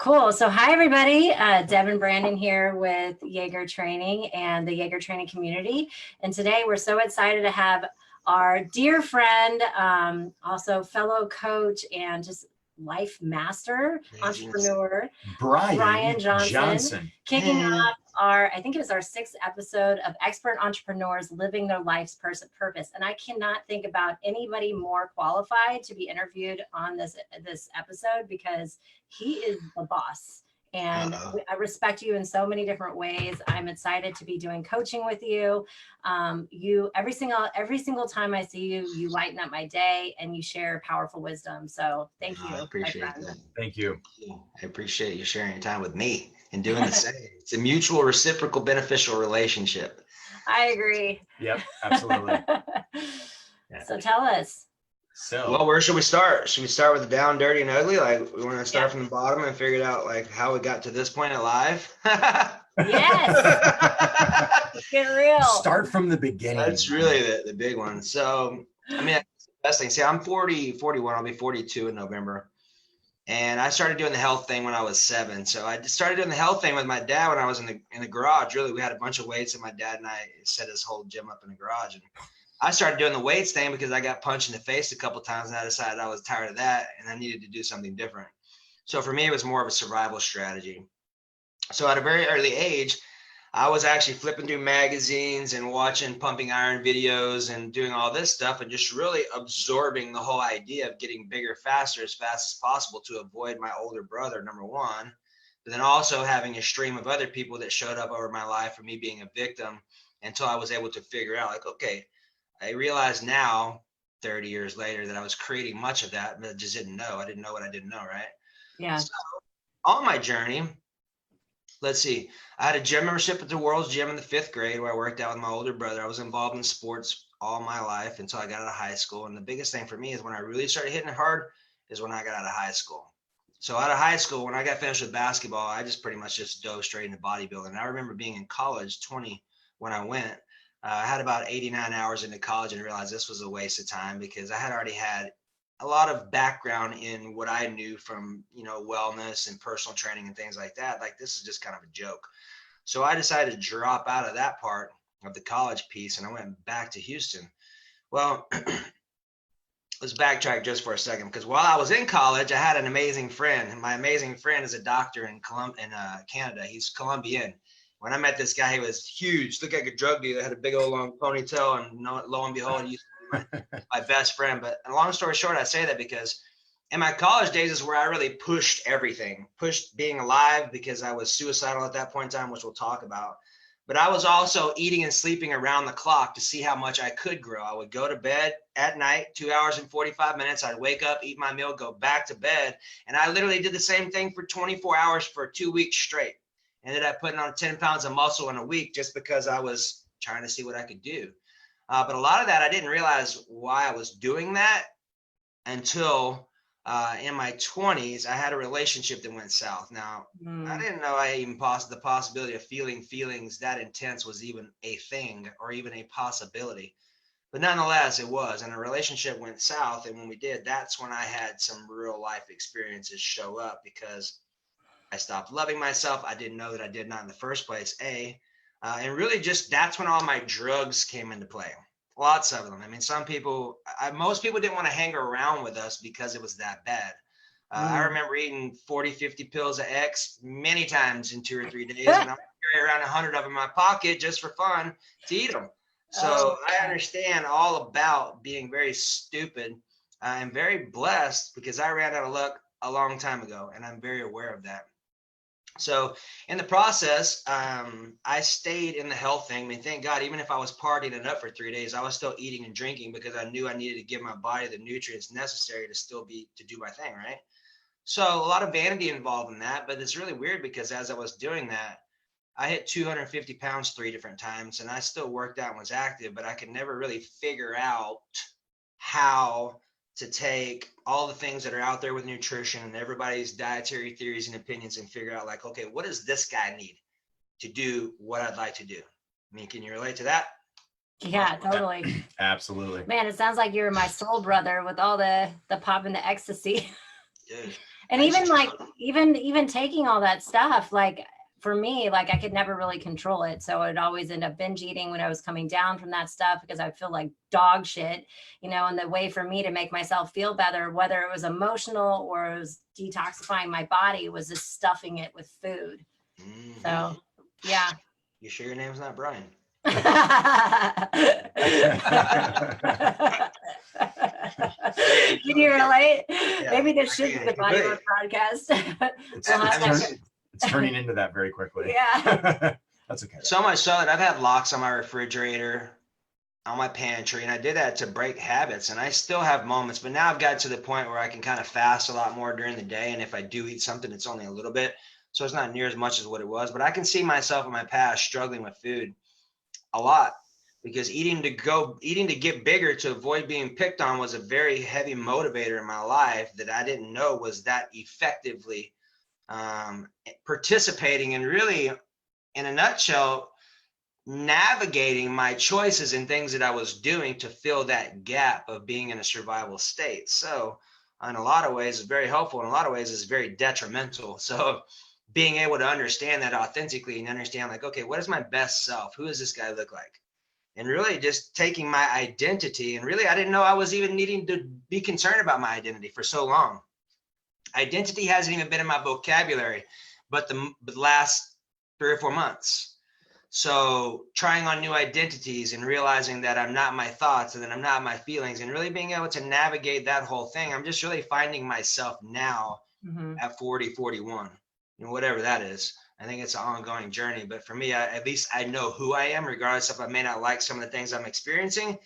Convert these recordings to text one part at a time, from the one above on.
Cool. So hi, everybody. Deb and Brandon here with Yager Training and the Yager Training community. And today we're so excited to have our dear friend, also fellow coach and just life master, entrepreneur, Brian Johnson. Kicking off I think it was our 6th episode of Expert Entrepreneurs Living Their Life's Purpose. And I cannot think about anybody more qualified to be interviewed on this episode because he is the boss. And I respect you in so many different ways. I'm excited to be doing coaching with you. You every single time I see you, you lighten up my day and you share powerful wisdom. So thank you. I appreciate that. Thank you. I appreciate you sharing your time with me and doing the same. It's a mutual, reciprocal, beneficial relationship. I agree. Yep, absolutely. So tell us. Well, where should we start? Should we start with the down, dirty, and ugly? Like we want to start from the bottom and figure out like how we got to this point alive. Yes. Get real. Start from the beginning. That's really the big one. So, I mean, that's the best thing. See, I'm 41. I'll be 42 in November. And I started doing the health thing when I was 7. So I started doing the health thing with my dad when I was in the garage. Really, we had a bunch of weights, and my dad and I set his whole gym up in the garage. And I started doing the weights thing because I got punched in the face a couple of times, and I decided I was tired of that and I needed to do something different. So for me, it was more of a survival strategy. So at a very early age, I was actually flipping through magazines and watching pumping iron videos and doing all this stuff and just really absorbing the whole idea of getting bigger, faster, as fast as possible to avoid my older brother, number one. But then also having a stream of other people that showed up over my life for me being a victim until I was able to figure out like, okay, I realize now 30 years later that I was creating much of that, but I just didn't know. I didn't know what I didn't know, right? Yeah. So on my journey, let's see, I had a gym membership at the World's Gym in the 5th grade where I worked out with my older brother. I was involved in sports all my life until I got out of high school. And the biggest thing for me is when I really started hitting it hard is when I got out of high school. So out of high school, when I got finished with basketball, I just pretty much just dove straight into bodybuilding. And I remember being in college, 20, when I went. I had about 89 hours into college and realized this was a waste of time because I had already had a lot of background in what I knew from, wellness and personal training and things like that. Like this is just kind of a joke. So I decided to drop out of that part of the college piece and I went back to Houston. Well, let's backtrack just for a second because while I was in college, I had an amazing friend. And my amazing friend is a doctor in Canada. He's Colombian. When I met this guy, he was huge, looked like a drug dealer, had a big old long ponytail, and lo and behold, he used to be my best friend. But long story short, I say that because in my college days is where I really pushed everything, pushed being alive because I was suicidal at that point in time, which we'll talk about. But I was also eating and sleeping around the clock to see how much I could grow. I would go to bed at night, 2 hours and 45 minutes. I'd wake up, eat my meal, go back to bed. And I literally did the same thing for 24 hours for 2 weeks straight. Ended up putting on 10 pounds of muscle in a week just because I was trying to see what I could do. But a lot of that, I didn't realize why I was doing that until in my 20s, I had a relationship that went south. Now, I didn't know the possibility of feeling feelings that intense was even a thing or even a possibility. But nonetheless, it was. And a relationship went south. And when we did, that's when I had some real life experiences show up because I stopped loving myself. I didn't know that I did not in the first place, and really just that's when all my drugs came into play. Lots of them. I mean, most people didn't want to hang around with us because it was that bad. I remember eating 40, 50 pills of X many times in 2 or 3 days, and I carry around 100 of them in my pocket just for fun to eat them. So I understand all about being very stupid. I'm very blessed because I ran out of luck a long time ago, and I'm very aware of that. So in the process, I stayed in the health thing. I mean, thank God, even if I was partying it up for 3 days, I was still eating and drinking because I knew I needed to give my body the nutrients necessary to do my thing, right? So a lot of vanity involved in that, but it's really weird because as I was doing that, I hit 250 pounds 3 different times and I still worked out and was active, but I could never really figure out how to take all the things that are out there with nutrition and everybody's dietary theories and opinions and figure out like, okay, what does this guy need to do what I'd like to do? I mean, can you relate to that? Yeah, totally. Absolutely. Man, it sounds like you're my soul brother with all the pop and the ecstasy. Dude, And even like, even taking all that stuff, like for me, like I could never really control it. So I'd always end up binge eating when I was coming down from that stuff because I feel like dog shit, you know, and the way for me to make myself feel better, whether it was emotional or it was detoxifying my body, was just stuffing it with food. So, yeah. You sure your name's not Brian? Can you relate? Yeah, Maybe this should be the body of our podcast. It's turning into that very quickly. Yeah. That's okay. So much so that I've had locks on my refrigerator, on my pantry, and I did that to break habits, and I still have moments, but now I've gotten to the point where I can kind of fast a lot more during the day, and if I do eat something, it's only a little bit, so it's not near as much as what it was, but I can see myself in my past struggling with food a lot because eating to get bigger to avoid being picked on was a very heavy motivator in my life that I didn't know was that effectively participating and really, in a nutshell, navigating my choices and things that I was doing to fill that gap of being in a survival state. So in a lot of ways, it's very helpful. In a lot of ways, it's very detrimental. So being able to understand that authentically and understand like, okay, what is my best self? Who does this guy look like? And really just taking my identity, and really, I didn't know I was even needing to be concerned about my identity for so long. Identity hasn't even been in my vocabulary, but the last 3 or 4 months. So trying on new identities and realizing that I'm not my thoughts and that I'm not my feelings, and really being able to navigate that whole thing. I'm just really finding myself now at 40, 41, you know, whatever that is. I think it's an ongoing journey, but for me, at least I know who I am, regardless if I may not like some of the things I'm experiencing.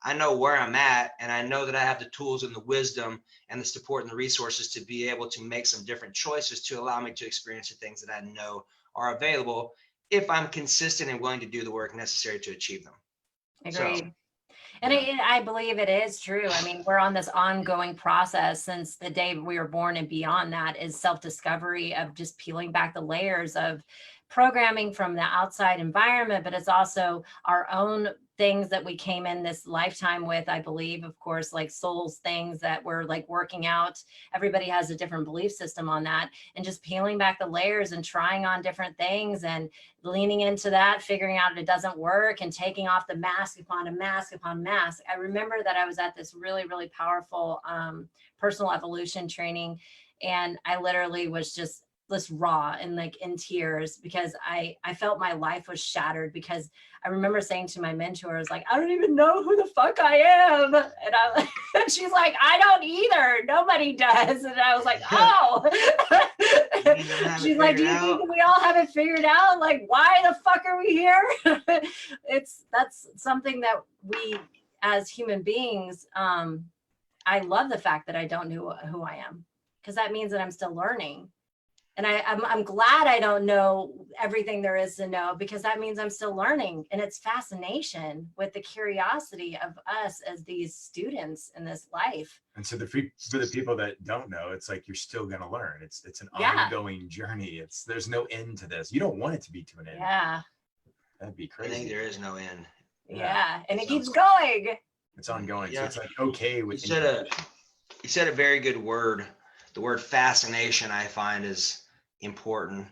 I know where I'm at, and I know that I have the tools and the wisdom and the support and the resources to be able to make some different choices to allow me to experience the things that I know are available if I'm consistent and willing to do the work necessary to achieve them. Agreed. So, and I believe it is true. I mean, we're on this ongoing process since the day we were born, and beyond that is self-discovery of just peeling back the layers of programming from the outside environment, but it's also our own things that we came in this lifetime with, I believe, of course, like souls things that we're like working out. Everybody has a different belief system on that, and just peeling back the layers and trying on different things and leaning into that, figuring out it doesn't work, and taking off the mask upon a mask upon mask. I remember that I was at this really, really powerful personal evolution training, and I literally was just raw and like in tears because I felt my life was shattered, because I remember saying to my mentors, like, I don't even know who the fuck I am. And she's like, I don't either. Nobody does. And I was like, oh, she's like, do you think we all have it figured out? Like, why the fuck are we here? That's something that we as human beings, I love the fact that I don't know who I am, because that means that I'm still learning. And I'm glad I don't know everything there is to know, because that means I'm still learning. And it's fascination with the curiosity of us as these students in this life. And so for the people that don't know, it's like you're still going to learn. It's an ongoing journey. There's no end to this. You don't want it to be to an end. Yeah. That'd be crazy. I think there is no end. Yeah. And it keeps going. It's ongoing. Yeah. So it's like, okay. You said a very good word. The word fascination, I find, is important.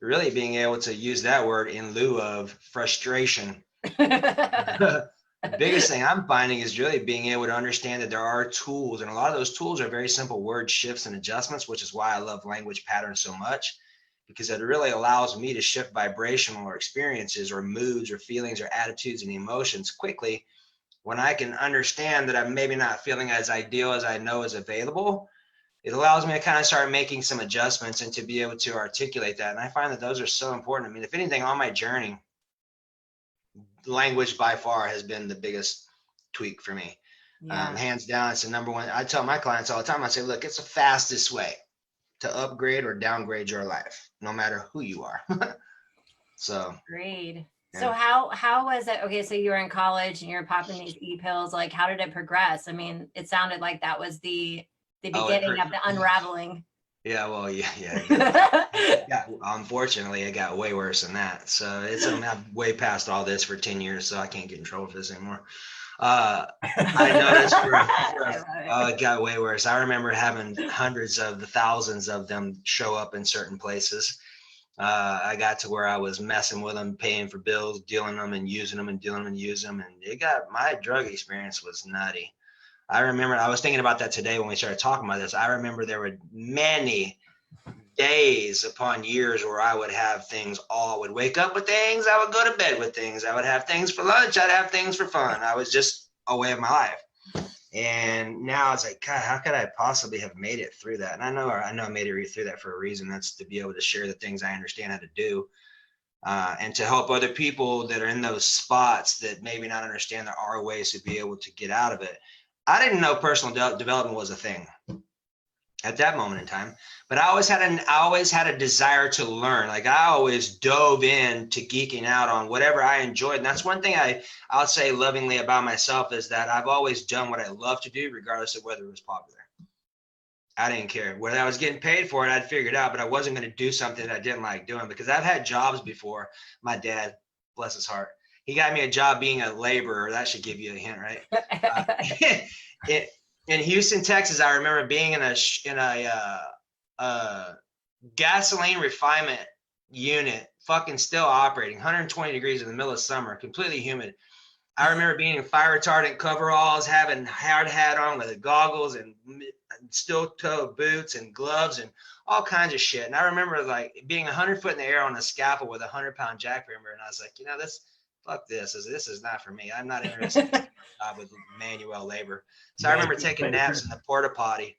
Really being able to use that word in lieu of frustration. The biggest thing I'm finding is really being able to understand that there are tools, and a lot of those tools are very simple word shifts and adjustments, which is why I love language patterns so much, because it really allows me to shift vibrational or experiences or moods or feelings or attitudes and emotions quickly when I can understand that I'm maybe not feeling as ideal as I know is available. It allows me to kind of start making some adjustments and to be able to articulate that. And I find that those are so important. I mean, if anything, on my journey, language by far has been the biggest tweak for me. Yeah. Hands down, it's the number one. I tell my clients all the time, I say, look, it's the fastest way to upgrade or downgrade your life, no matter who you are. So. Agreed. Yeah. So how was it? Okay, so you were in college and you're popping these e-pills. Like, how did it progress? I mean, it sounded like that was the beginning of the unraveling. Yeah, well, yeah. Unfortunately, it got way worse than that. So I'm way past all this for 10 years, so I can't get in trouble for this anymore. I noticed it got way worse. I remember having hundreds of the thousands of them show up in certain places. I got to where I was messing with them, paying for bills, dealing them and using them and dealing them and using them. And my drug experience was nutty. I remember, I was thinking about that today when we started talking about this. I remember there were many days upon years where I would have things, would wake up with things, I would go to bed with things, I would have things for lunch, I'd have things for fun. I was just a way of my life. And now it's like, God, how could I possibly have made it through that? And I know I made it through that for a reason. That's to be able to share the things I understand how to do, and to help other people that are in those spots that maybe not understand there are ways to be able to get out of it. I didn't know personal development was a thing at that moment in time, but I always had a desire to learn. Like I always dove into geeking out on whatever I enjoyed. And that's one thing I'll say lovingly about myself, is that I've always done what I love to do, regardless of whether it was popular. I didn't care whether I was getting paid for it. I'd figure it out, but I wasn't going to do something that I didn't like doing, because I've had jobs before. My dad, bless his heart, he got me a job being a laborer. That should give you a hint, right? In Houston, Texas, I remember being in a gasoline refinement unit, fucking still operating, 120 degrees in the middle of summer, completely humid. I remember being in fire retardant coveralls, having hard hat on with the goggles and steel toe boots and gloves and all kinds of shit. And I remember like being 100 foot in the air on a scaffold with a 100-pound jackhammer, and I was like, fuck this. This is not for me. I'm not interested in with manual labor. So I remember taking naps in the porta potty,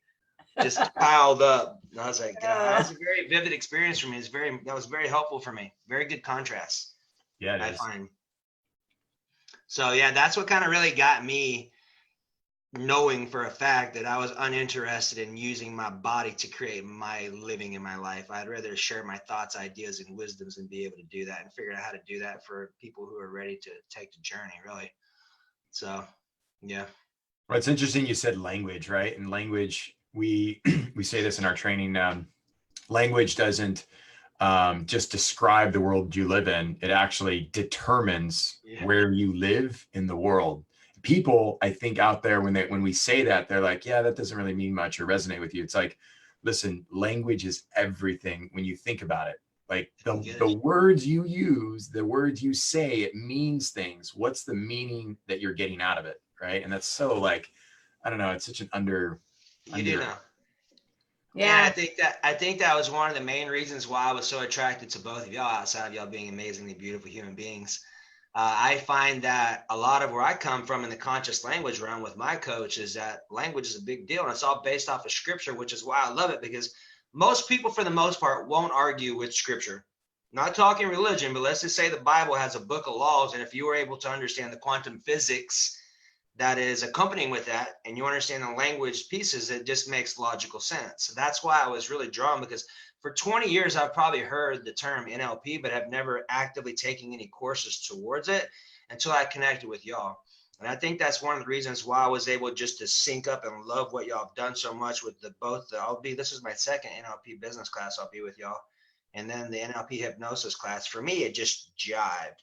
just piled up. And I was like, God, that's a very vivid experience for me. That was very helpful for me. Very good contrast. Yeah, I find. So yeah, that's what kind of really got me knowing for a fact that I was uninterested in using my body to create my living in my life. I'd rather share my thoughts, ideas, and wisdoms and be able to do that and figure out how to do that for people who are ready to take the journey, really. So, yeah. Well, it's interesting you said language, right? And language, we say this in our training, language doesn't just describe the world you live in. It actually determines where you live in the world. People, I think, out there, when we say that, they're like, yeah, that doesn't really mean much or resonate with you. It's like, listen, language is everything when you think about it. Like the words you use, the words you say, it means things. What's the meaning that you're getting out of it, right? And that's so like, I don't know, it's such an You do know. Yeah, I think that was one of the main reasons why I was so attracted to both of y'all, outside of y'all being amazingly beautiful human beings. I find that a lot of where I come from in the conscious language realm with my coach is that language is a big deal, and it's all based off of scripture, which is why I love it, because most people, for the most part, won't argue with scripture. Not talking religion, but let's just say the Bible has a book of laws, and if you were able to understand the quantum physics that is accompanying with that, and you understand the language pieces, it just makes logical sense. So that's why I was really drawn, because for 20 years, I've probably heard the term NLP, but have never actively taken any courses towards it until I connected with y'all. And I think that's one of the reasons why I was able just to sync up and love what y'all have done so much with this is my second NLP business class I'll be with y'all. And then the NLP hypnosis class, for me, it just jived.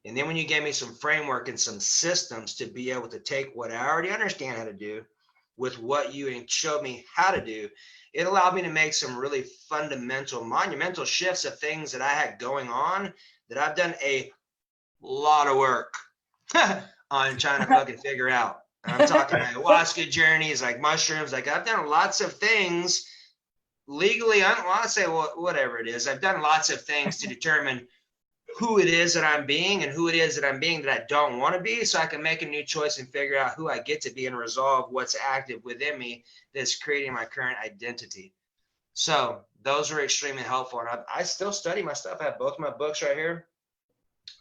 And then when you gave me some framework and some systems to be able to take what I already understand how to do with what you showed me how to do, it allowed me to make some really fundamental, monumental shifts of things that I had going on that I've done a lot of work on trying to fucking figure out. I'm talking ayahuasca journeys, like mushrooms, like I've done lots of things legally. I don't want to say whatever it is. I've done lots of things to determine who it is that I'm being and who it is that I'm being that I don't want to be, so I can make a new choice and figure out who I get to be and resolve what's active within me that's creating my current identity. So those are extremely helpful. And I still study my stuff. I have both my books right here.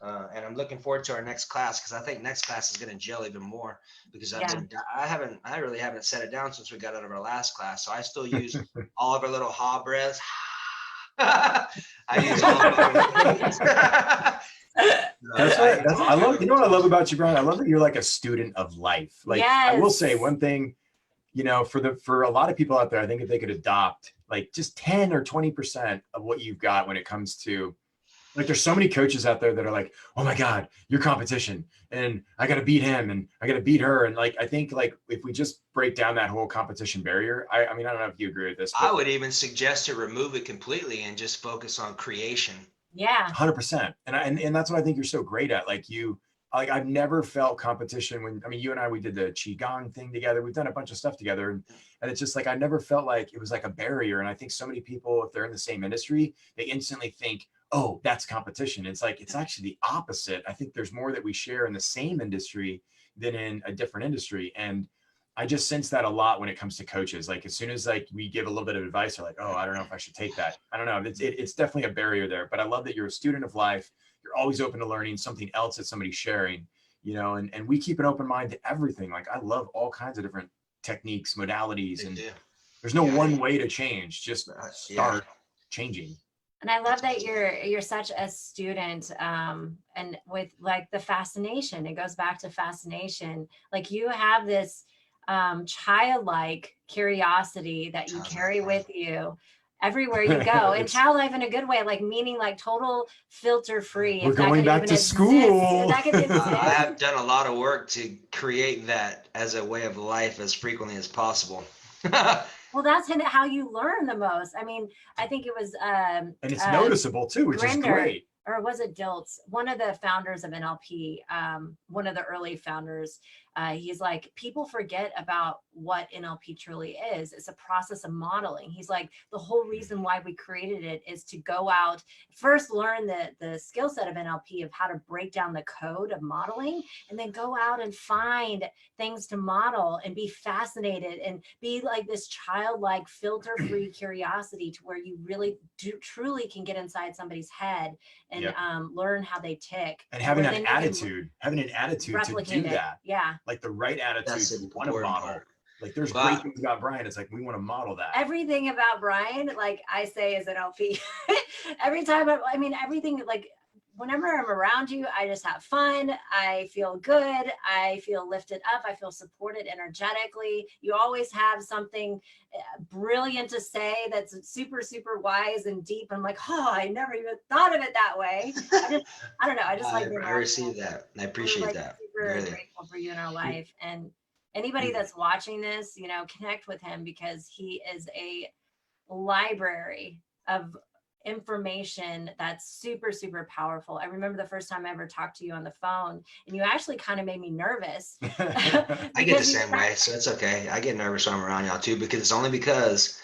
And I'm looking forward to our next class, because I think next class is going to gel even more, because I really haven't set it down since we got out of our last class. So I still use all of our little ha breaths. I use all of those. I love, you know what I love about you, Brian? I love that you're like a student of life. Like, yes. I will say one thing, for a lot of people out there, I think if they could adopt like just 10 or 20% of what you've got when it comes to Like there's so many coaches out there that are like, oh my God, your competition, and I got to beat him and I got to beat her. And like, I think like if we just break down that whole competition barrier, I mean, I don't know if you agree with this, but I would even suggest to remove it completely and just focus on creation. Yeah. 100%. And that's what I think you're so great at. Like I've never felt competition when, I mean, you and I, we did the Qigong thing together. We've done a bunch of stuff together. And it's just like, I never felt like it was like a barrier. And I think so many people, if they're in the same industry, they instantly think, oh, that's competition. It's like, it's actually the opposite. I think there's more that we share in the same industry than in a different industry. And I just sense that a lot when it comes to coaches. Like as soon as like we give a little bit of advice, they're like, oh, I don't know if I should take that. I don't know. It's definitely a barrier there, but I love that you're a student of life. You're always open to learning something else that somebody's sharing, you know, and we keep an open mind to everything. Like I love all kinds of different techniques, modalities, and there's no one way to change, just start changing. And I love that you're such a student, and with like the fascination, it goes back to fascination. Like you have this childlike curiosity that you carry with you everywhere you go, and child life in a good way, like meaning like total filter free. We're going back to school. I have done a lot of work to create that as a way of life as frequently as possible. Well, that's how you learn the most. I mean, I think it was and it's noticeable too, which is great. Or was it Diltz, one of the founders of NLP, one of the early founders? He's like, people forget about what NLP truly is. It's a process of modeling. He's like, the whole reason why we created it is to go out, first learn the skill set of NLP of how to break down the code of modeling, and then go out and find things to model and be fascinated and be like this childlike filter-free curiosity to where you really truly can get inside somebody's head and learn how they tick. And having an attitude to do that. Yeah. Like the right attitude to want to model. Like there's great things about Brian. It's like, we want to model that. Everything about Brian, like I say, is NLP. Every time, I mean, everything, like whenever I'm around you, I just have fun. I feel good. I feel lifted up. I feel supported energetically. You always have something brilliant to say that's super, super wise and deep. I'm like, oh, I never even thought of it that way. I don't know. I just like I receive that. I appreciate that. Super grateful for you in our life. And anybody that's watching this, you know, connect with him, because he is a library of information that's super, super powerful. I remember the first time I ever talked to you on the phone, and you actually kind of made me nervous. I get the same way, so it's okay. I get nervous when I'm around y'all too, because it's only because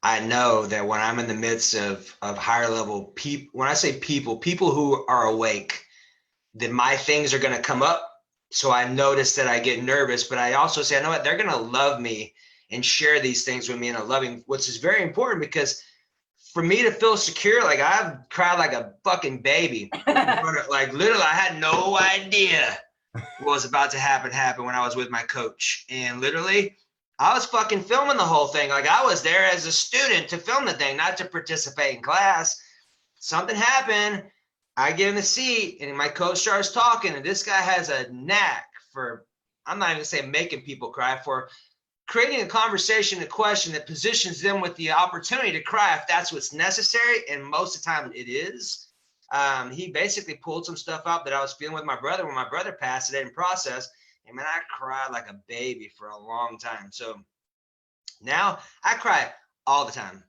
I know that when I'm in the midst of higher level people, when I say people who are awake, then my things are going to come up. So I notice that I get nervous, but I also say, I know what, they're going to love me and share these things with me in a loving, which is very important, because for me to feel secure, like I've cried like a fucking baby. Like literally, I had no idea what was about to happen when I was with my coach. And literally, I was fucking filming the whole thing. Like I was there as a student to film the thing, not to participate in class. Something happened. I get in the seat and my coach starts talking, and this guy has a knack for, I'm not even gonna say making people cry, for creating a conversation, a question that positions them with the opportunity to cry if that's what's necessary, and most of the time it is. He basically pulled some stuff out that I was feeling with my brother when my brother passed it in process, and man, I cried like a baby for a long time. So now I cry all the time,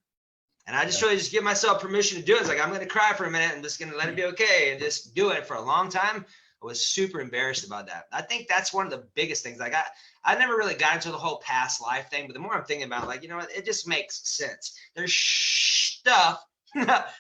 and I just really just give myself permission to do it. It's like, I'm going to cry for a minute, I'm just going to let it be okay, and just do it for a long time. I was super embarrassed about that. I think that's one of the biggest things. Like I never really got into the whole past life thing, but the more I'm thinking about it, like, you know what, it just makes sense. There's stuff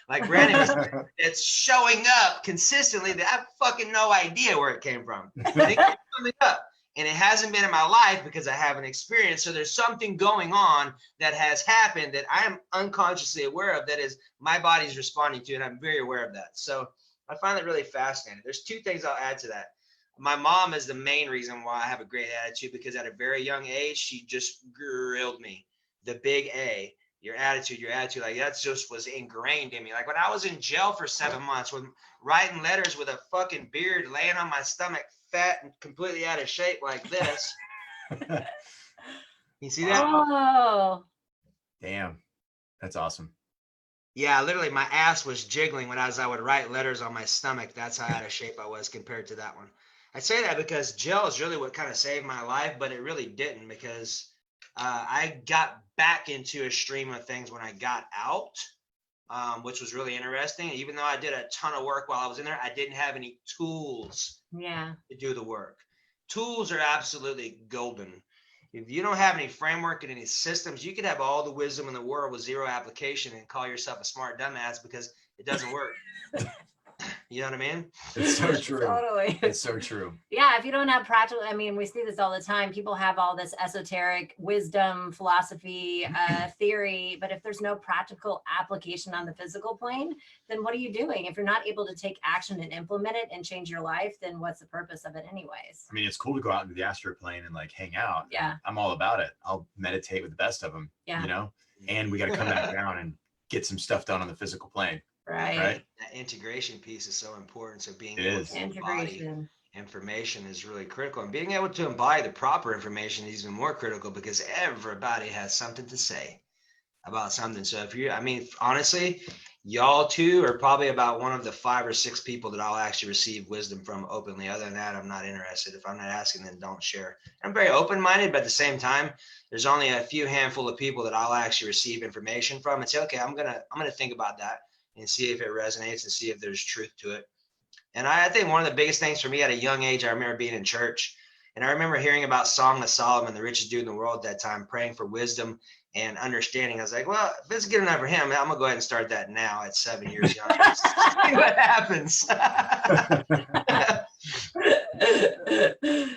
like Brandon was, it's showing up consistently that I have fucking no idea where it came from. It keeps coming up, and it hasn't been in my life because I haven't experienced. So there's something going on that has happened that I am unconsciously aware of, that is my body's responding to, and I'm very aware of that. So I find that really fascinating. There's two things I'll add to that. My mom is the main reason why I have a great attitude, because at a very young age, she just grilled me. The big A, your attitude, like that just was ingrained in me. Like when I was in jail for 7 months, with writing letters with a fucking beard, laying on my stomach, fat and completely out of shape like this. You see that? Oh, damn, that's awesome. Yeah, literally my ass was jiggling when I would write letters on my stomach. That's how out of shape I was compared to that one. I say that because jail is really what kind of saved my life, but it really didn't, because I got back into a stream of things when I got out, which was really interesting. Even though I did a ton of work while I was in there, I didn't have any tools to do the work. Tools are absolutely golden. If you don't have any framework and any systems, you could have all the wisdom in the world with zero application and call yourself a smart dumbass because it doesn't work. You know what I mean? It's so true. Totally. It's so true. Yeah, if you don't have practical, I mean, we see this all the time. People have all this esoteric wisdom, philosophy, theory, but if there's no practical application on the physical plane, then what are you doing? If you're not able to take action and implement it and change your life, then what's the purpose of it anyways? I mean, it's cool to go out into the astral plane and like hang out. Yeah. I'm all about it. I'll meditate with the best of them, Yeah. you know, and we got to come back down and get some stuff done on the physical plane. Right. That integration piece is so important. So being It able is. to embody Integration. information is really critical, and being able to embody the proper information is even more critical, because everybody has something to say about something. So if you, I mean, honestly, y'all two are probably about one of the 5 or 6 people that I'll actually receive wisdom from openly. Other than that, I'm not interested. If I'm not asking, then don't share. I'm very open-minded, but at the same time, there's only a few handful of people that I'll actually receive information from and say, okay, I'm gonna think about that and see if it resonates and see if there's truth to it. And I think one of the biggest things for me at a young age, I remember being in church, and I remember hearing about Song of Solomon, the richest dude in the world at that time, praying for wisdom and understanding. I was like, well, if it's good enough for him, I'm gonna go ahead and start that now at 7 years young. See what happens.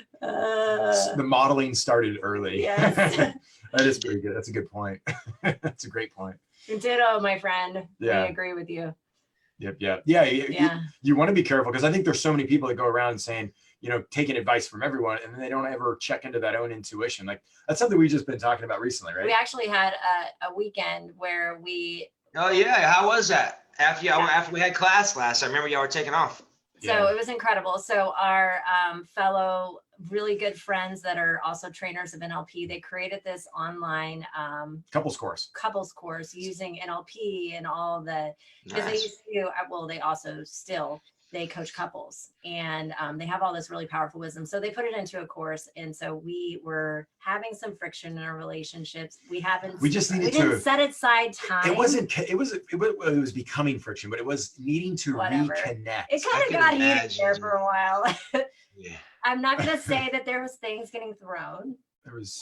The modeling started early. Yes. That is very good. That's a good point. That's a great point. Ditto, my friend. Yeah. I agree with you. Yep. Yeah. You want to be careful, because I think there's so many people that go around saying, you know, taking advice from everyone, and then they don't ever check into that own intuition. Like, that's something we've just been talking about recently, right? We actually had a weekend where we. Oh yeah, how was that? After we had class last, I remember y'all were taking off. So it was incredible. So our fellow really good friends that are also trainers of NLP, they created this online Couples course using NLP and all the, because they used to, well, they also still, they coach couples, and they have all this really powerful wisdom. So they put it into a course. And so we were having some friction in our relationships. We didn't set aside time. It was becoming friction, but it was needing to reconnect. It kind of got heated there for a while. Yeah. I'm not going to say that there was things getting thrown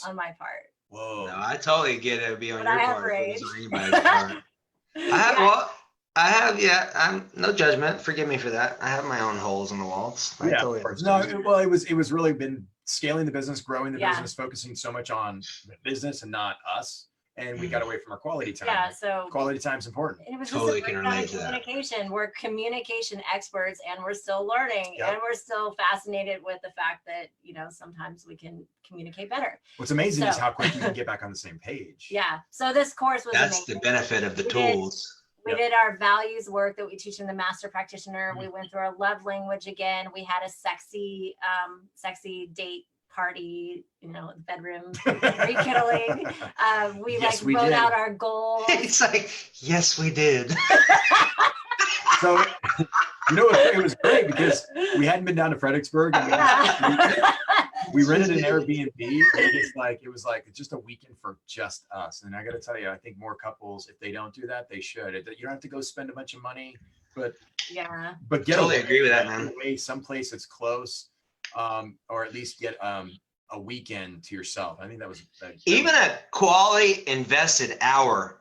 on my part. Whoa. No, I totally get it. It'd be on But your I have part. rage. It was on anybody's part. I'm no judgment. Forgive me for that. I have my own holes in the walls. It was really been scaling the business, growing the business, focusing so much on the business and not us. And we got away from our quality time. Yeah, so quality time is important. And it was totally just a breakdown of communication. We're communication experts, and we're still learning, and we're still fascinated with the fact that, you know, sometimes we can communicate better. What's amazing is how quick you can get back on the same page. Yeah. So this course was That's amazing. the benefit of the tools. We did our values work that we teach in the master practitioner. We went through our love language again. We had a sexy date party, you know, bedroom rekindling. We wrote out our goals. It's like, yes, we did. So, you know, it was great because we hadn't been down to Fredericksburg. And we rented an Airbnb. And it was just a weekend for just us. And I got to tell you, I think more couples, if they don't do that, they should. You don't have to go spend a bunch of money, but get totally agree with that, man. Away someplace that's close, or at least get a weekend to yourself. I think that was even a quality invested hour.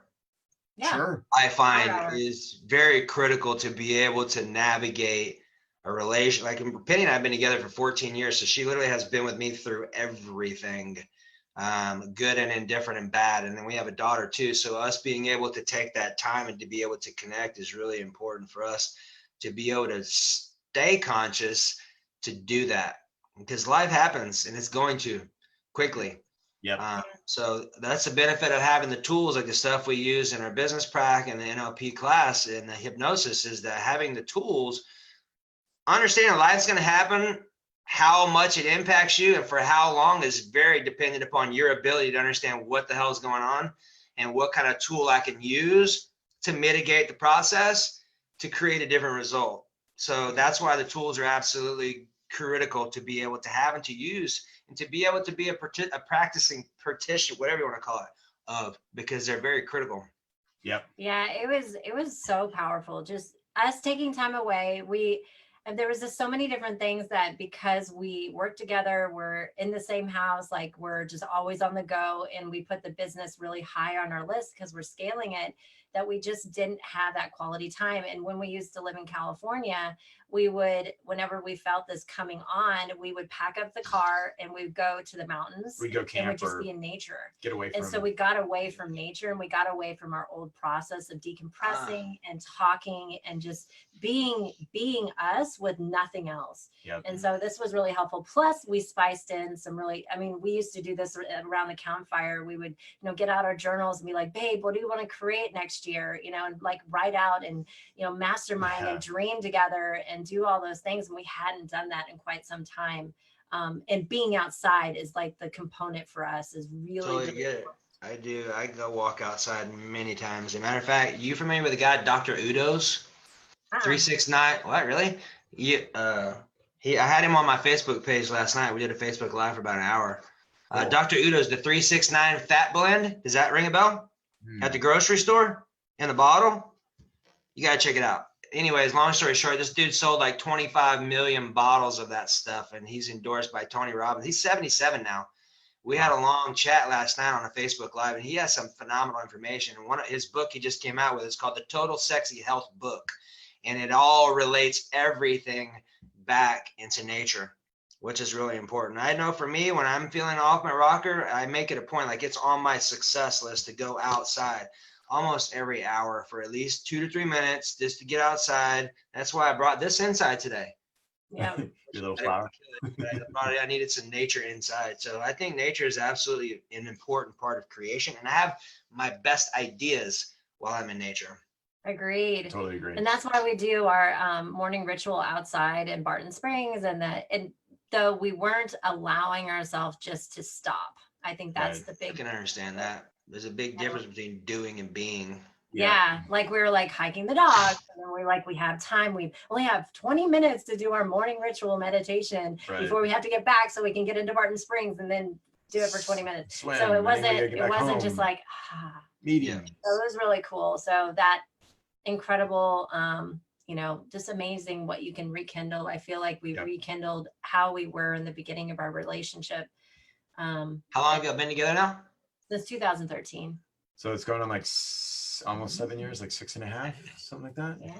Yeah. Sure. I find is very critical to be able to navigate a relation. Like Penny and I have been together for 14 years. So she literally has been with me through everything, good and indifferent and bad. And then we have a daughter too. So us being able to take that time and to be able to connect is really important for us to be able to stay conscious to do that, because life happens and it's going to quickly. Yeah. So that's the benefit of having the tools, like the stuff we use in our business prac and the NLP class and the hypnosis, is that having the tools, understanding life's going to happen, how much it impacts you and for how long is very dependent upon your ability to understand what the hell is going on and what kind of tool I can use to mitigate the process to create a different result. So that's why the tools are absolutely critical to be able to have and to use, and to be able to be a practicing practitioner, whatever you want to call it, because they're very critical. Yep. Yeah, it was so powerful. Just us taking time away. And there was just so many different things that, because we work together, we're in the same house, like we're just always on the go, and we put the business really high on our list because we're scaling it, that we just didn't have that quality time. And when we used to live in California, we would, whenever we felt this coming on, we would pack up the car and we'd go to the mountains. We'd go and camp we'd just or be in nature. get away from. And so we got away from nature, and we got away from our old process of decompressing and talking and just being us with nothing else. Yep. And so this was really helpful. Plus we spiced in some really, I mean, we used to do this around the campfire. We would, get out our journals and be like, babe, what do you want to create next year? And like write out and, mastermind and dream together and do all those things. And we hadn't done that in quite some time. And being outside is like the component for us is really, Totally get it. I do. I go walk outside many times. As a matter of fact, you familiar with the guy, Dr. Udo's? 369. What, really? I had him on my Facebook page last night. We did a Facebook Live for about an hour. Cool. Dr. Udo's, the 369 fat blend. Does that ring a bell? At the grocery store in the bottle? You got to check it out. Anyways, long story short, this dude sold like 25 million bottles of that stuff, and he's endorsed by Tony Robbins. He's 77 now. We had a long chat last night on a Facebook Live, and he has some phenomenal information. And one of his book he just came out with is called The Total Sexy Health Book. And it all relates everything back into nature, which is really important. I know for me, when I'm feeling off my rocker, I make it a point, like it's on my success list to go outside almost every hour for at least 2 to 3 minutes just to get outside. That's why I brought this inside today. Yeah. Your little flower. I needed some nature inside. So I think nature is absolutely an important part of creation. And I have my best ideas while I'm in nature. Agreed. Totally agree. And that's why we do our morning ritual outside in Barton Springs. And though we weren't allowing ourselves just to stop. I think that's the big. I can understand that. There's a big difference between doing and being. Yeah. Like we were like hiking the dog, and then we have time. We only have 20 minutes to do our morning ritual meditation before we have to get back so we can get into Barton Springs and then do it for 20 minutes. Swim, so it wasn't just home. like Medium. So it was really cool. So that incredible, just amazing what you can rekindle. I feel like we rekindled how we were in the beginning of our relationship. How long have y'all been together now? Since 2013. So it's going on like almost 7 years, like 6.5, something like that. Yeah.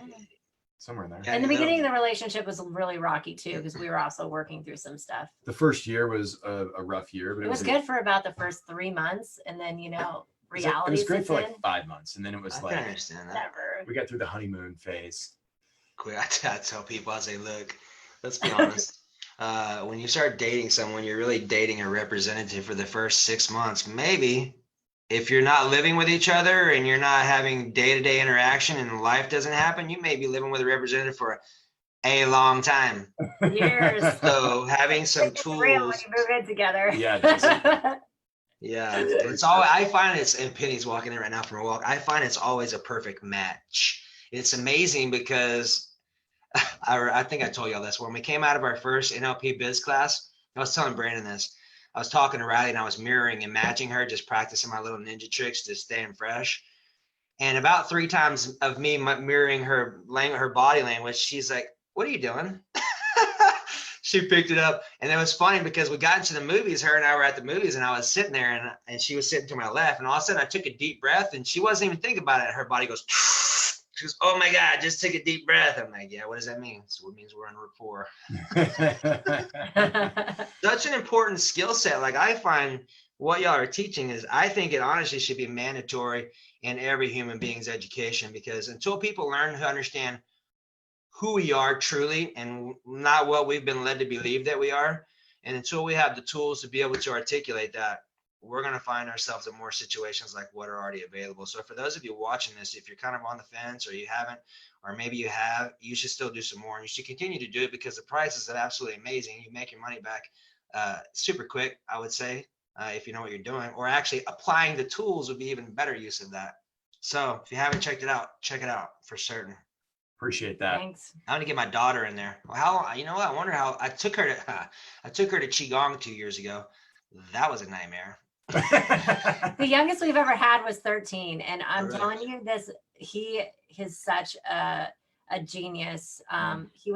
Somewhere in there. And the beginning of the relationship was really rocky too, because we were also working through some stuff. The first year was a rough year, but it was good for about the first 3 months, and then reality. It was great for like 5 months, and then it was I like can understand that. Never. we got through the honeymoon phase. Quick, I tell people, I say, look, let's be honest. When you start dating someone, you're really dating a representative for the first 6 months. Maybe if you're not living with each other and you're not having day-to-day interaction and life doesn't happen, you may be living with a representative for a long time. Years. So having some It's tools. real when you move in together. Yeah. Yeah, it's all. I find it's, and Penny's walking in right now from a walk. I find it's always a perfect match. It's amazing because I think I told y'all this when we came out of our first NLP biz class. I was telling Brandon this. I was talking to Riley and I was mirroring and matching her, just practicing my little ninja tricks to staying fresh. And about 3 times of me mirroring her body language, she's like, "What are you doing?" She picked it up, and it was funny because we got into the movies. Her and I were at the movies, and I was sitting there, and she was sitting to my left, and all of a sudden I took a deep breath, and she wasn't even thinking about it. Her body goes, she goes, "Oh my God, just take a deep breath." I'm like, "Yeah, what does that mean?" So it means we're on rapport. Such an important skill set. Like I find what y'all are teaching is, I think it honestly should be mandatory in every human being's education, because until people learn to understand who we are truly and not what we've been led to believe that we are, and until we have the tools to be able to articulate that, we're going to find ourselves in more situations like what are already available. So for those of you watching this, if you're kind of on the fence or you haven't, or maybe you have, you should still do some more, and you should continue to do it because the prices are absolutely amazing. You make your money back super quick, I would say, if you know what you're doing, or actually applying the tools would be even better use of that. So if you haven't checked it out, check it out for certain. Appreciate that. Thanks. I want to get my daughter in there. Well, how, you know what? I wonder how I took her to Qigong 2 years ago. That was a nightmare. The youngest we've ever had was 13. And I'm Correct. telling you this, he is such a genius. He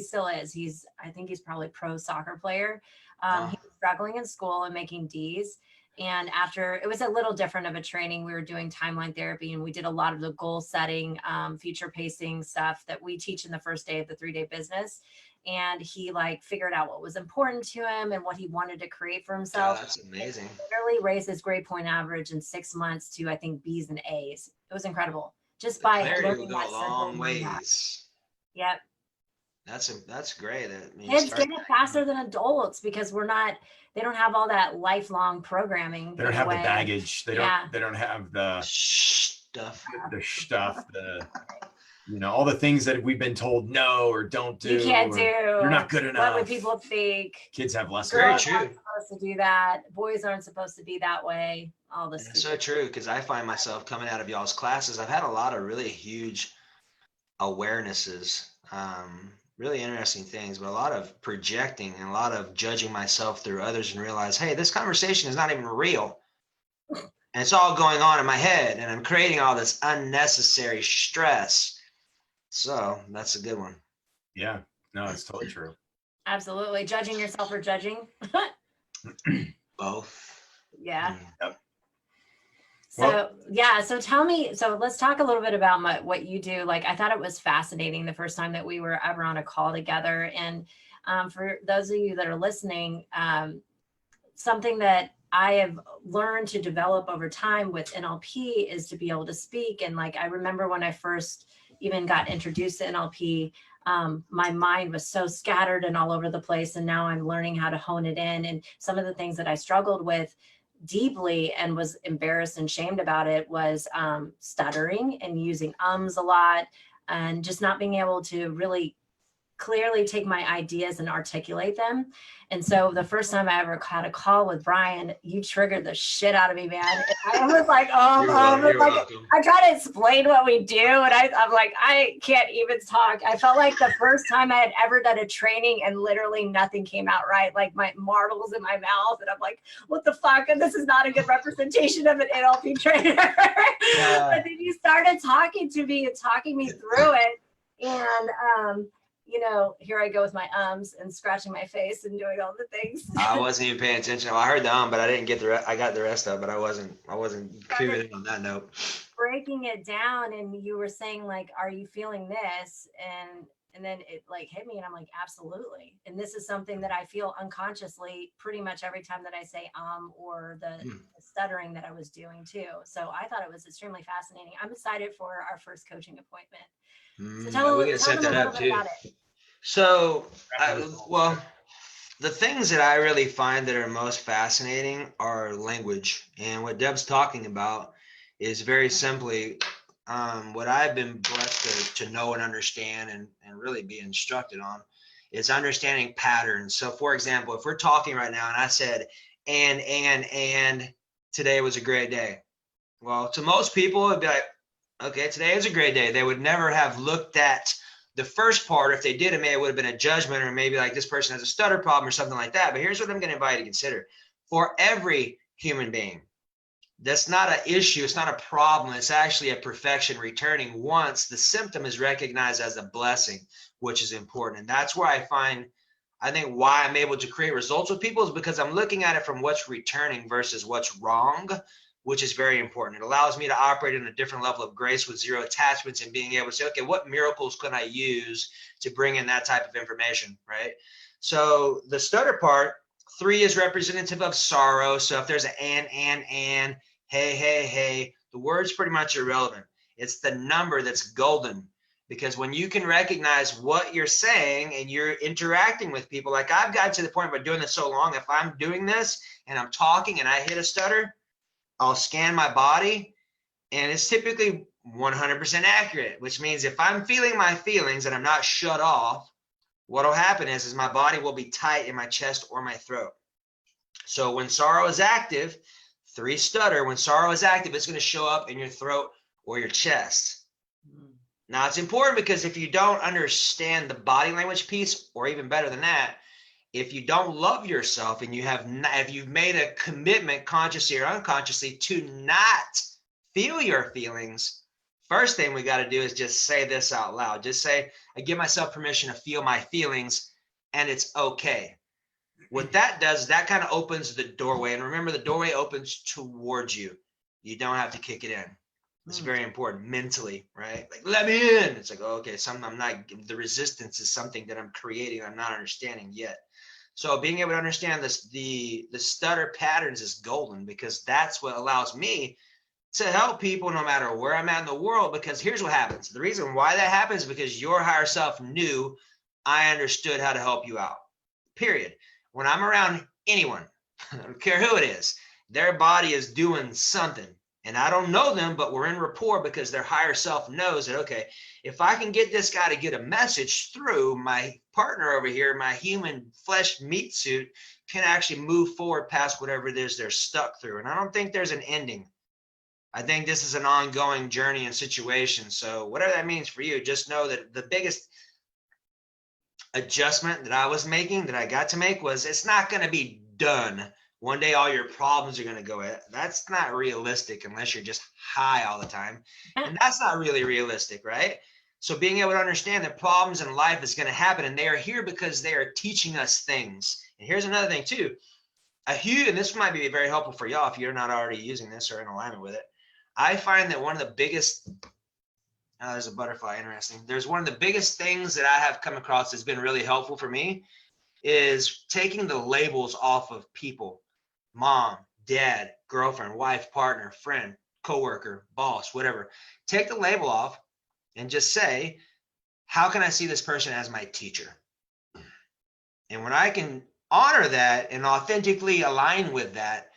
still is. I think he's probably pro soccer player. He was struggling in school and making D's. And after, it was a little different of a training. We were doing timeline therapy, and we did a lot of the goal setting, future pacing stuff that we teach in the first day of the 3-day business. And he like figured out what was important to him and what he wanted to create for himself. Oh, that's amazing. He literally raised his grade point average in 6 months to, I think, B's and A's. It was incredible. Just by Clarity learning will that go a long simple ways. math. Yep. That's great. That means Kids get it faster than adults because they don't have all that lifelong programming. They don't have the baggage. They don't have the stuff. All the things that we've been told no or don't do. You can't do. You're not good enough. What would people think? Kids have less. Girls aren't supposed to do that. Boys aren't supposed to be that way. All this. It's so true, because I find myself coming out of y'all's classes. I've had a lot of really huge awarenesses, really interesting things, but a lot of projecting and a lot of judging myself through others, and realize, hey, this conversation is not even real. And it's all going on in my head, and I'm creating all this unnecessary stress. So that's a good one. Yeah, no, it's totally true. Absolutely. Judging yourself or judging? Both. Yeah. Yep. So tell me, let's talk a little bit about what you do. Like, I thought it was fascinating the first time that we were ever on a call together. And for those of you that are listening, something that I have learned to develop over time with NLP is to be able to speak. And like, I remember when I first even got introduced to NLP, my mind was so scattered and all over the place. And now I'm learning how to hone it in. And some of the things that I struggled with deeply and was embarrassed and shamed about it was stuttering and using ums a lot, and just not being able to really clearly take my ideas and articulate them. And so the first time I ever had a call with Brian, you triggered the shit out of me, man. And I was like, I try to explain what we do, and I'm like, I can't even talk. I felt like the first time I had ever done a training and literally nothing came out right, like my marbles in my mouth, and I'm like, what the fuck? And this is not a good representation of an NLP trainer. But then you started talking to me and talking me through it, and here I go with my ums and scratching my face and doing all the things. I wasn't even paying attention. Well, I heard the but I didn't get I got the rest of it, but I wasn't curious on that note. Breaking it down, and you were saying like, are you feeling this? And then it like hit me, and I'm like, absolutely. And this is something that I feel unconsciously pretty much every time that I say or the stuttering that I was doing too. So I thought it was extremely fascinating. I'm excited for our first coaching appointment. So we can set that up too. So, the things that I really find that are most fascinating are language. And what Deb's talking about is very simply what I've been blessed to know and understand and really be instructed on is understanding patterns. So, for example, if we're talking right now and I said, and today was a great day. Well, to most people, it'd be like, okay, today is a great day. They would never have looked at the first part. If they did, it would have been a judgment, or maybe like this person has a stutter problem or something like that. But here's what I'm going to invite you to consider. For every human being, that's not an issue. It's not a problem. It's actually a perfection returning once the symptom is recognized as a blessing, which is important. And that's where I think why I'm able to create results with people is because I'm looking at it from what's returning versus what's wrong, which is very important. It allows me to operate in a different level of grace with zero attachments and being able to say, okay, what miracles can I use to bring in that type of information, right? So the stutter part, 3 is representative of sorrow. So if there's an and, hey, the word's pretty much irrelevant. It's the number that's golden, because when you can recognize what you're saying and you're interacting with people, like I've gotten to the point by doing this so long, if I'm doing this and I'm talking and I hit a stutter, I'll scan my body, and it's typically 100% accurate, which means if I'm feeling my feelings and I'm not shut off, what'll happen is my body will be tight in my chest or my throat. So when sorrow is active, 3, stutter. When sorrow is active, it's going to show up in your throat or your chest. Now, it's important because if you don't understand the body language piece, or even better than that, if you don't love yourself and if you've made a commitment consciously or unconsciously to not feel your feelings, first thing we got to do is just say this out loud. Just say, I give myself permission to feel my feelings, and it's okay. What that does, that kind of opens the doorway. And remember, the doorway opens towards you. You don't have to kick it in. It's very important mentally, right? Like, let me in. It's like, oh, okay, the resistance is something that I'm creating. I'm not understanding yet. So being able to understand this, the stutter patterns is golden, because that's what allows me to help people no matter where I'm at in the world. Because here's what happens. The reason why that happens is because your higher self knew I understood how to help you out, period. When I'm around anyone, I don't care who it is, their body is doing something. And I don't know them, but we're in rapport because their higher self knows that, okay, if I can get this guy to get a message through, my partner over here, my human flesh meat suit, can actually move forward past whatever it is they're stuck through. And I don't think there's an ending. I think this is an ongoing journey and situation. So whatever that means for you, just know that the biggest adjustment that I was making, that I got to make, was it's not going to be done. One day all your problems are going to go away. That's not realistic unless you're just high all the time. And that's not really realistic, right? So being able to understand that problems in life is going to happen, and they are here because they are teaching us things. And here's another thing too. And this might be very helpful for y'all if you're not already using this or in alignment with it. I find that one of the biggest, there's a butterfly, interesting. There's one of the biggest things that I have come across that's been really helpful for me is taking the labels off of people. Mom, dad, girlfriend, wife, partner, friend, coworker, boss, whatever. Take the label off and just say, how can I see this person as my teacher? And when I can honor that and authentically align with that,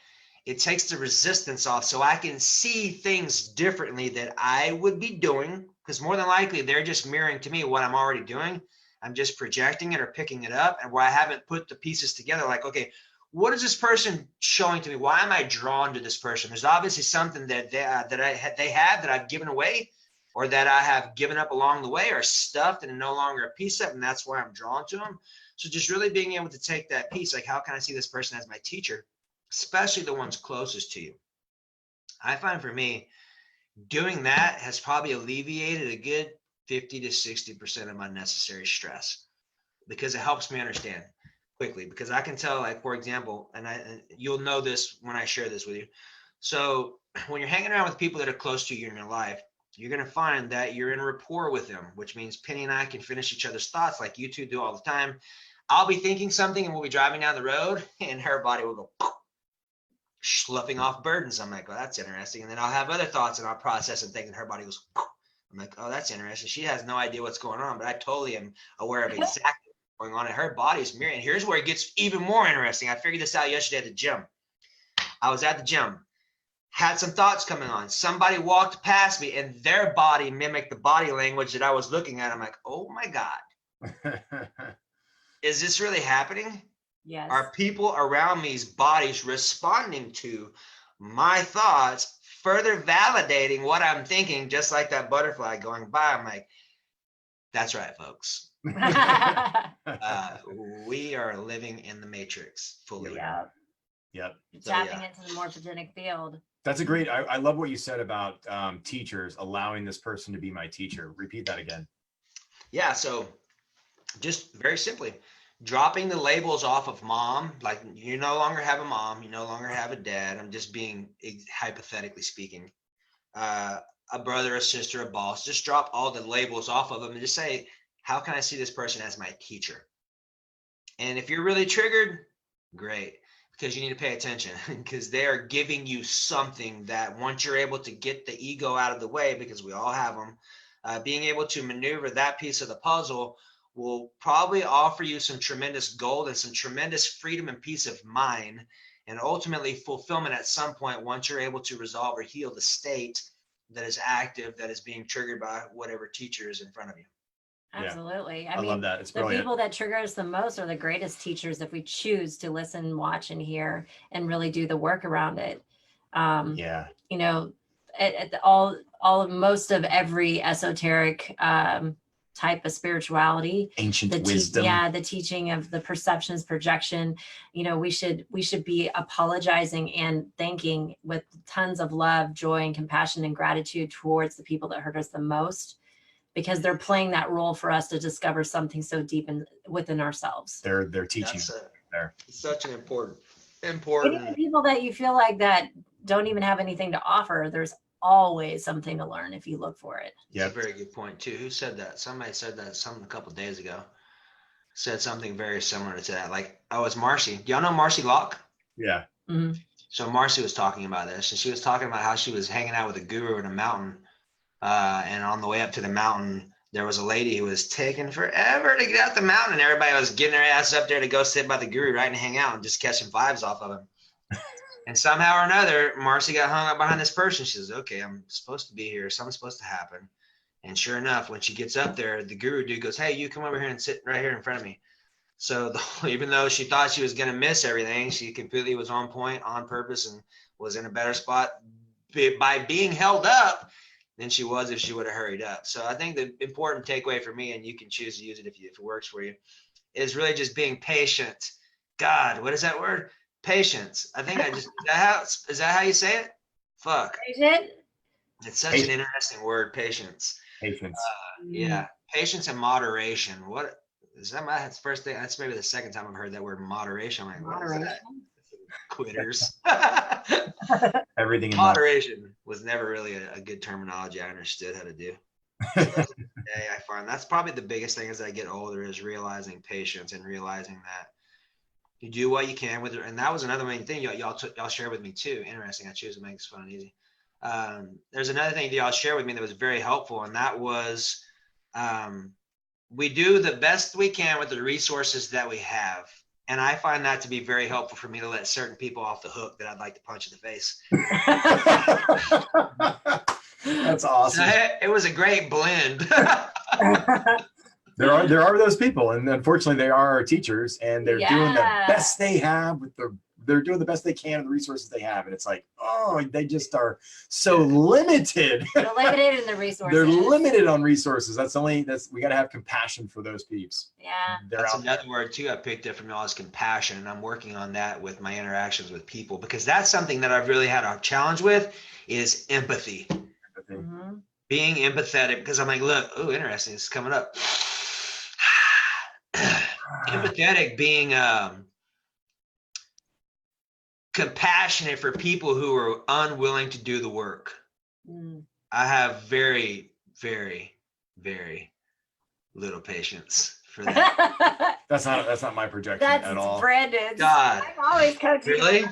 it takes the resistance off, so I can see things differently that I would be doing, because more than likely they're just mirroring to me what I'm already doing. I'm just projecting it or picking it up, and where I haven't put the pieces together, like, okay, what is this person showing to me? Why am I drawn to this person? There's obviously something that they have that I've given away, or that I have given up along the way, or stuff that is no longer a piece of, and that's why I'm drawn to them. So just really being able to take that piece, like, how can I see this person as my teacher, especially the ones closest to you? I find for me, doing that has probably alleviated a good 50 to 60% of unnecessary stress, because it helps me understand quickly, because I can tell, like, for example, and you'll know this when I share this with you. So when you're hanging around with people that are close to you in your life, you're going to find that you're in rapport with them, which means Penny and I can finish each other's thoughts like you two do all the time. I'll be thinking something and we'll be driving down the road and her body will go sloughing off burdens. I'm like, well, that's interesting. And then I'll have other thoughts and I'll process and think, and her body goes, I'm like, oh, that's interesting. She has no idea what's going on, but I totally am aware of exactly what's going on. And her body's mirroring. And here's where it gets even more interesting. I figured this out yesterday at the gym. I was at the gym, had some thoughts coming on. Somebody walked past me and their body mimicked the body language that I was looking at. I'm like, oh my God. Is this really happening? Yes. Are people around me's bodies responding to my thoughts, further validating what I'm thinking, just like that butterfly going by? I'm like, that's right, folks. We are living in the matrix fully. Yeah. Yep. Tapping into the morphogenic field. That's a great, I love what you said about teachers, allowing this person to be my teacher. Repeat that again. Yeah. So just very simply, dropping the labels off of mom, like you no longer have a mom, you no longer have a dad. I'm just being hypothetically speaking. A brother, a sister, a boss. Just drop all the labels off of them and just say, how can I see this person as my teacher? And if you're really triggered, great, because you need to pay attention, because they are giving you something that once you're able to get the ego out of the way, because we all have them, being able to maneuver that piece of the puzzle will probably offer you some tremendous gold and some tremendous freedom and peace of mind, and ultimately fulfillment at some point once you're able to resolve or heal the state that is active, that is being triggered by whatever teacher is in front of you. Absolutely. I mean, love that. It's the brilliant. People that trigger us the most are the greatest teachers if we choose to listen, watch, and hear, and really do the work around it. Yeah. You know, most of every esoteric type of spirituality, Ancient wisdom. The teaching of the perceptions, projection, you know, we should be apologizing and thanking with tons of love, joy, and compassion and gratitude towards the people that hurt us the most, because they're playing that role for us to discover something so deep within ourselves. They're teaching there. It's such an important. And even people that you feel like that don't even have anything to offer, there's always something to learn if you look for it. Yeah, that's a very good point too. Who said that? Somebody said that a couple of days ago. Said something very similar to that. Like, oh, it's Marcy. Do y'all know Marcy Locke? Yeah. Mm-hmm. So Marcy was talking about this, and she was talking about how she was hanging out with a guru in a mountain, and on the way up to the mountain, there was a lady who was taking forever to get out the mountain, and everybody was getting their ass up there to go sit by the guru, right, and hang out and just catch some vibes off of him. And somehow or another, Marcy got hung up behind this person. She says, okay, I'm supposed to be here. Something's supposed to happen. And sure enough, when she gets up there, the guru dude goes, hey, you come over here and sit right here in front of me. So even though she thought she was going to miss everything, she completely was on point, on purpose, and was in a better spot by being held up than she was if she would have hurried up. So I think the important takeaway for me, and you can choose to use it if it works for you, is really just being patient. God, what is that word? Patience. I think is that how you say it? Fuck. Patient? It's such an interesting word, patience. Patience. Yeah. Patience and moderation. What is that? My first thing. That's maybe the second time I've heard that word, moderation. I'm like, moderation? What is that? Quitters. Everything in moderation was never really a good terminology I understood how to do. Today I find that's probably the biggest thing as I get older is realizing patience and realizing that you do what you can with it. And that was another main thing y'all share with me too. Interesting. I choose to make this fun and easy. There's another thing that y'all share with me that was very helpful. And that was, we do the best we can with the resources that we have. And I find that to be very helpful for me to let certain people off the hook that I'd like to punch in the face. That's awesome. It was a great blend. There are those people, and unfortunately they are our teachers, and they're doing the best they have with they're doing the best they can with the resources they have. And it's like, oh, they just are so limited. They're limited in the resources. They're limited on resources. We got to have compassion for those peeps. Yeah. That's another word too I picked up from y'all is compassion. And I'm working on that with my interactions with people, because that's something that I've really had a challenge with is empathy. Mm-hmm. Being empathetic, because I'm like, look, oh, interesting, it's coming up. Empathetic, being compassionate for people who are unwilling to do the work. I have very, very, very little patience for that. That's not my projection at all. That's Brandon's. God, I'm always coaching really? on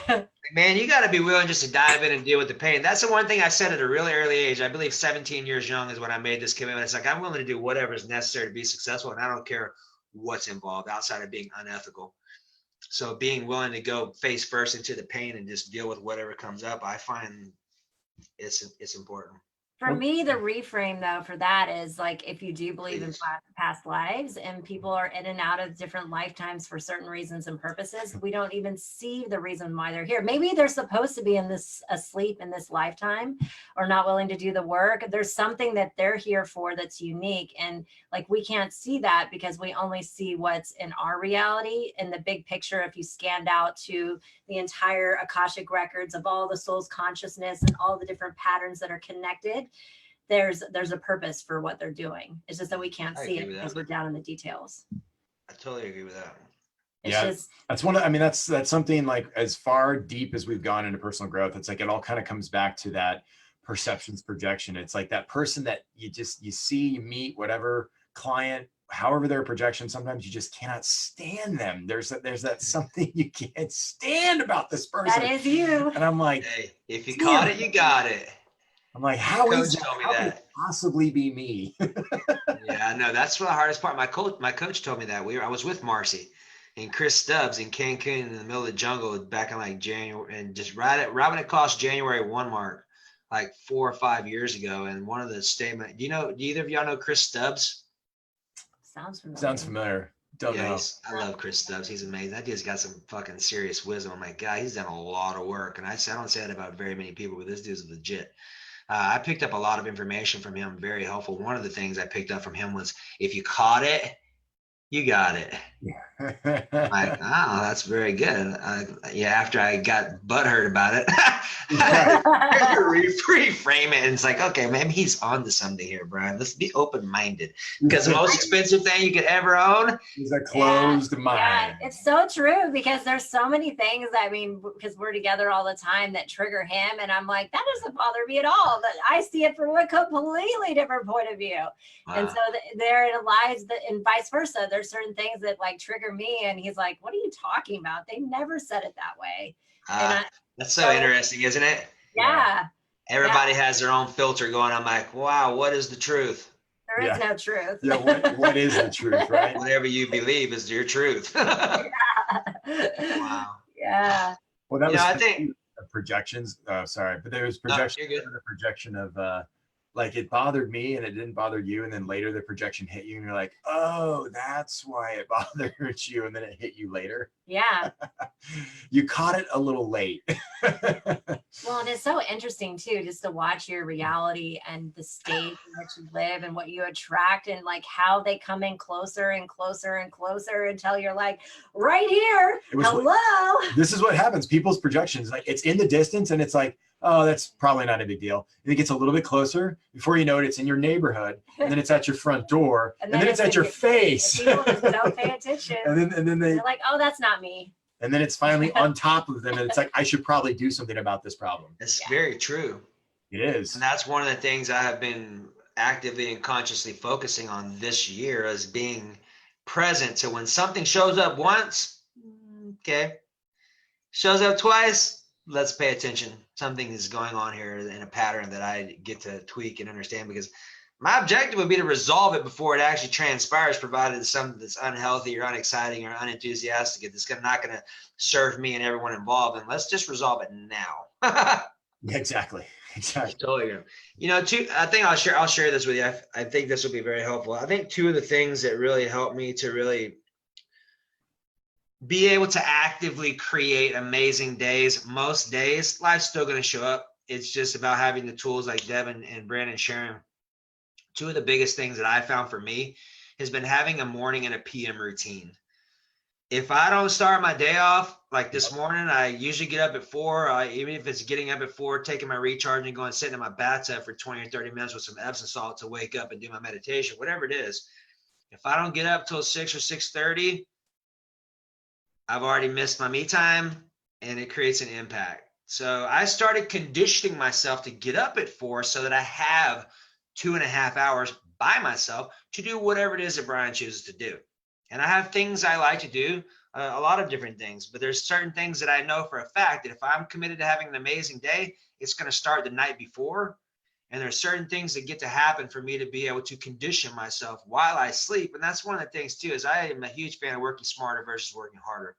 that one. Man, you got to be willing just to dive in and deal with the pain. That's the one thing I said at a really early age. I believe 17 years young is when I made this commitment. It's like, I'm willing to do whatever is necessary to be successful, and I don't care what's involved outside of being unethical. So being willing to go face first into the pain and just deal with whatever comes up, I find it's important. For me, the reframe though for that is like, if you do believe in past lives and people are in and out of different lifetimes for certain reasons and purposes, we don't even see the reason why they're here. Maybe they're supposed to be asleep in this lifetime or not willing to do the work. There's something that they're here for that's unique. And like, we can't see that because we only see what's in our reality. In the big picture, if you scanned out to the entire Akashic records of all the soul's consciousness and all the different patterns that are connected, there's a purpose for what they're doing. It's just that we can't see it because we're down in the details. I totally agree with that. That's something like, as far deep as we've gone into personal growth, it's like it all kind of comes back to that perceptions projection. It's like that person that you see, you meet, whatever client, however their projection, sometimes you just cannot stand them. There's that something you can't stand about this person. That is you. And I'm like, hey, if you caught it, you got it. I'm like, how could it possibly be me? Yeah, no, that's the hardest part. My coach told me that. I was with Marcy and Chris Stubbs in Cancun in the middle of the jungle back in like January, and just right when it cost January 1 mark, like 4 or 5 years ago. And one of the statement, do either of y'all know Chris Stubbs? Sounds familiar. Sounds familiar. Don't know. I love Chris Stubbs. He's amazing. That dude's got some fucking serious wisdom. I'm like, God, he's done a lot of work. And I don't say that about very many people, but this dude's legit. I picked up a lot of information from him, very helpful. One of the things I picked up from him was, if you caught it, you got it. Like, oh, that's very good. Yeah, after I got butthurt about it, reframe it. And it's like, okay, maybe he's on to something here, Brian. Let's be open-minded. Because the most expensive thing you could ever own is a closed mind. Yeah, it's so true, because there's so many things, I mean, because we're together all the time, that trigger him. And I'm like, that doesn't bother me at all. But I see it from a completely different point of view. And so there it lies, and vice versa. There's certain things that like trigger me, and he's like, what are you talking about? They never said it that way. That's so interesting, isn't it? Yeah. Everybody has their own filter going. I'm like, wow, what is the truth? There is no truth. Yeah, what is the truth, right? Whatever you believe is your truth. Wow. Yeah. Well, that was I think projections. Sorry, but there was projection of like, it bothered me and it didn't bother you, and then later the projection hit you and you're like, oh, that's why it bothered you, and then it hit you later. Yeah. You caught it a little late. Well, and it's so interesting too, just to watch your reality and the state in which you live and what you attract, and like how they come in closer and closer and closer until you're like, right here. Hello. This is what happens. People's projections, like, it's in the distance and it's like, oh, that's probably not a big deal. And it gets a little bit closer. Before you know it, it's in your neighborhood, and then it's at your front door, and then it's at your face. People just don't pay attention. and then they're like, oh, that's not me. And then it's finally on top of them, and it's like, I should probably do something about this problem. It's very true. It is. And that's one of the things I have been actively and consciously focusing on this year, as being present. So when something shows up once, okay, shows up twice, let's pay attention. Something is going on here in a pattern that I get to tweak and understand, because my objective would be to resolve it before it actually transpires, provided it's something that's unhealthy or unexciting or unenthusiastic. It's not going to serve me and everyone involved. And let's just resolve it now. Exactly. Totally. I think I'll share this with you. I think this will be very helpful. I think two of the things that really helped me to really be able to actively create amazing days. Most days, life's still going to show up. It's just about having the tools like Devin and Brandon sharing. Two of the biggest things that I found for me has been having a morning and a PM routine. If I don't start my day off, like this morning, I usually get up at 4, even if it's getting up at 4, taking my recharge and going sitting in my bathtub for 20 or 30 minutes with some Epsom salt to wake up and do my meditation, whatever it is. If I don't get up till 6 or 6:30, I've already missed my me time, and it creates an impact. So I started conditioning myself to get up at 4 so that I have 2.5 hours by myself to do whatever it is that Brian chooses to do. And I have things I like to do, a lot of different things, but there's certain things that I know for a fact that if I'm committed to having an amazing day, it's going to start the night before. And there's certain things that get to happen for me to be able to condition myself while I sleep. And that's one of the things too, is I am a huge fan of working smarter versus working harder.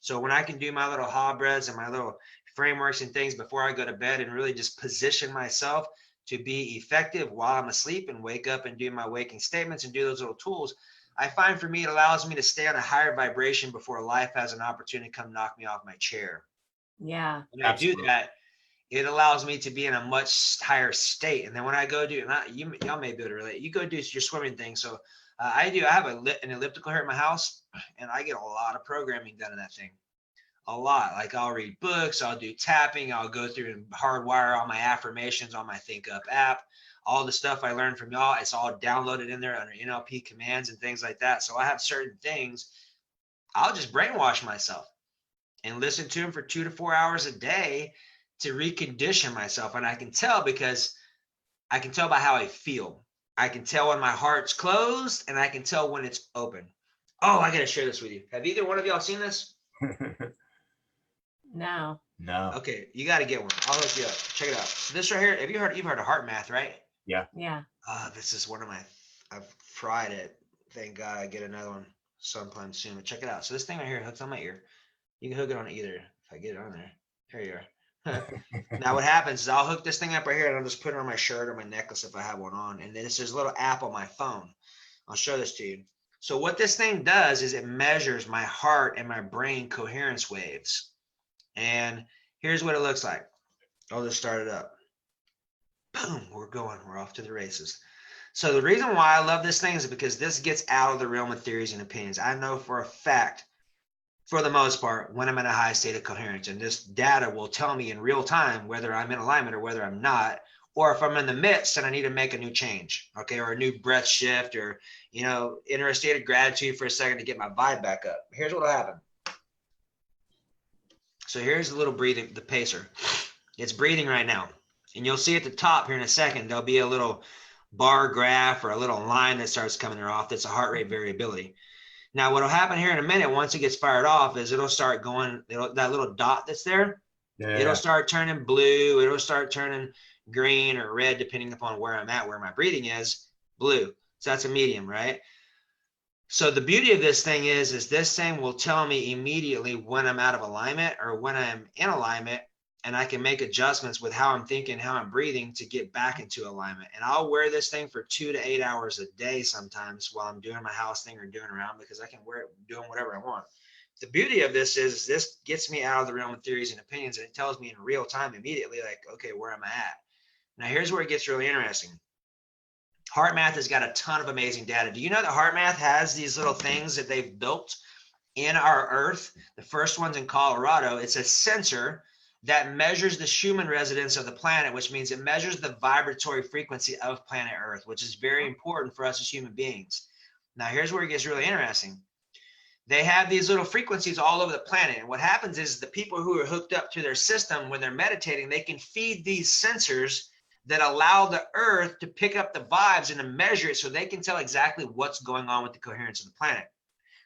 So when I can do my little hobreads and my little frameworks and things before I go to bed, and really just position myself to be effective while I'm asleep, and wake up and do my waking statements and do those little tools, I find for me, it allows me to stay on a higher vibration before life has an opportunity to come knock me off my chair. Yeah. When I do that, it allows me to be in a much higher state. And then when I go do, y'all may be able to relate, you go do your swimming thing. So I have an elliptical here at my house, and I get a lot of programming done in that thing. A lot. Like, I'll read books, I'll do tapping, I'll go through and hardwire all my affirmations on my Think Up app. All the stuff I learned from y'all, it's all downloaded in there under NLP commands and things like that. So I have certain things, I'll just brainwash myself and listen to them for 2 to 4 hours a day to recondition myself. And I can tell, because I can tell by how I feel. I can tell when my heart's closed, and I can tell when it's open. Oh, I got to share this with you. Have either one of y'all seen this? No. Okay, you got to get one. I'll hook you up. Check it out. So this right here, you've heard of heart math, right? Yeah. This is one of I've tried it. Thank God I get another one sometime soon. But check it out. So this thing right here hooks on my ear. You can hook it on either. If I get it on there. Here you are. Now what happens is I'll hook this thing up right here, and I'll just put it on my shirt or my necklace if I have one on. And then there's a little app on my phone. I'll show this to you. So what this thing does is it measures my heart and my brain coherence waves. And here's what it looks like. I'll just start it up. Boom, we're going. We're off to the races. So the reason why I love this thing is because this gets out of the realm of theories and opinions. I know for a fact, for the most part, when I'm in a high state of coherence, and this data will tell me in real time whether I'm in alignment or whether I'm not, or if I'm in the midst and I need to make a new change, okay, or a new breath shift, or, you know, enter a state of gratitude for a second to get my vibe back up. Here's what'll happen. So here's the little breathing, the pacer. It's breathing right now. And you'll see at the top here in a second, there'll be a little bar graph or a little line that starts coming off. That's a heart rate variability. Now, what'll happen here in a minute, once it gets fired off, is it'll start going, that little dot that's there, it'll start turning blue. It'll start turning green or red, depending upon where I'm at, where my breathing is, blue. So that's a medium, right? So the beauty of this thing is this thing will tell me immediately when I'm out of alignment or when I'm in alignment, and I can make adjustments with how I'm thinking, how I'm breathing to get back into alignment. And I'll wear this thing for 2 to 8 hours a day sometimes while I'm doing my house thing or doing around, because I can wear it doing whatever I want. The beauty of this is this gets me out of the realm of theories and opinions, and it tells me in real time immediately, like, okay, where am I at? Now, here's where it gets really interesting. HeartMath has got a ton of amazing data. Do you know that HeartMath has these little things that they've built in our Earth? The first one's in Colorado. It's a sensor that measures the Schumann resonance of the planet, which means it measures the vibratory frequency of planet Earth, which is very important for us as human beings. Now, here's where it gets really interesting. They have these little frequencies all over the planet. And what happens is the people who are hooked up to their system, when they're meditating, they can feed these sensors that allow the Earth to pick up the vibes and to measure it so they can tell exactly what's going on with the coherence of the planet.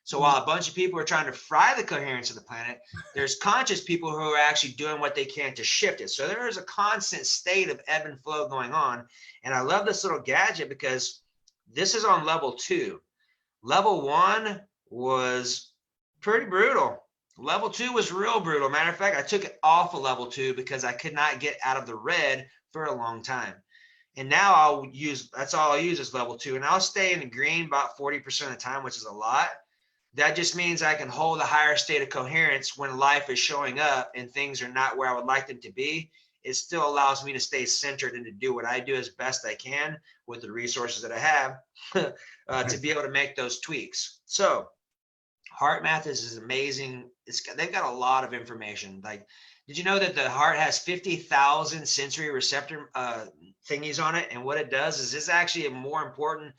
So while a bunch of people are trying to fry the coherence of the planet, there's conscious people who are actually doing what they can to shift it. So there is a constant state of ebb and flow going on. And I love this little gadget because this is on level 2. Level 1 was pretty brutal. Level 2 was real brutal. Matter of fact, I took it off of level 2 because I could not get out of the red for a long time. And now that's all I'll use is level 2. And I'll stay in the green about 40% of the time, which is a lot. That just means I can hold a higher state of coherence when life is showing up and things are not where I would like them to be. It still allows me to stay centered and to do what I do as best I can with the resources that I have to be able to make those tweaks. So HeartMath is amazing. They've got a lot of information. Like, did you know that the heart has 50,000 sensory receptor thingies on it? And what it does is it's actually more important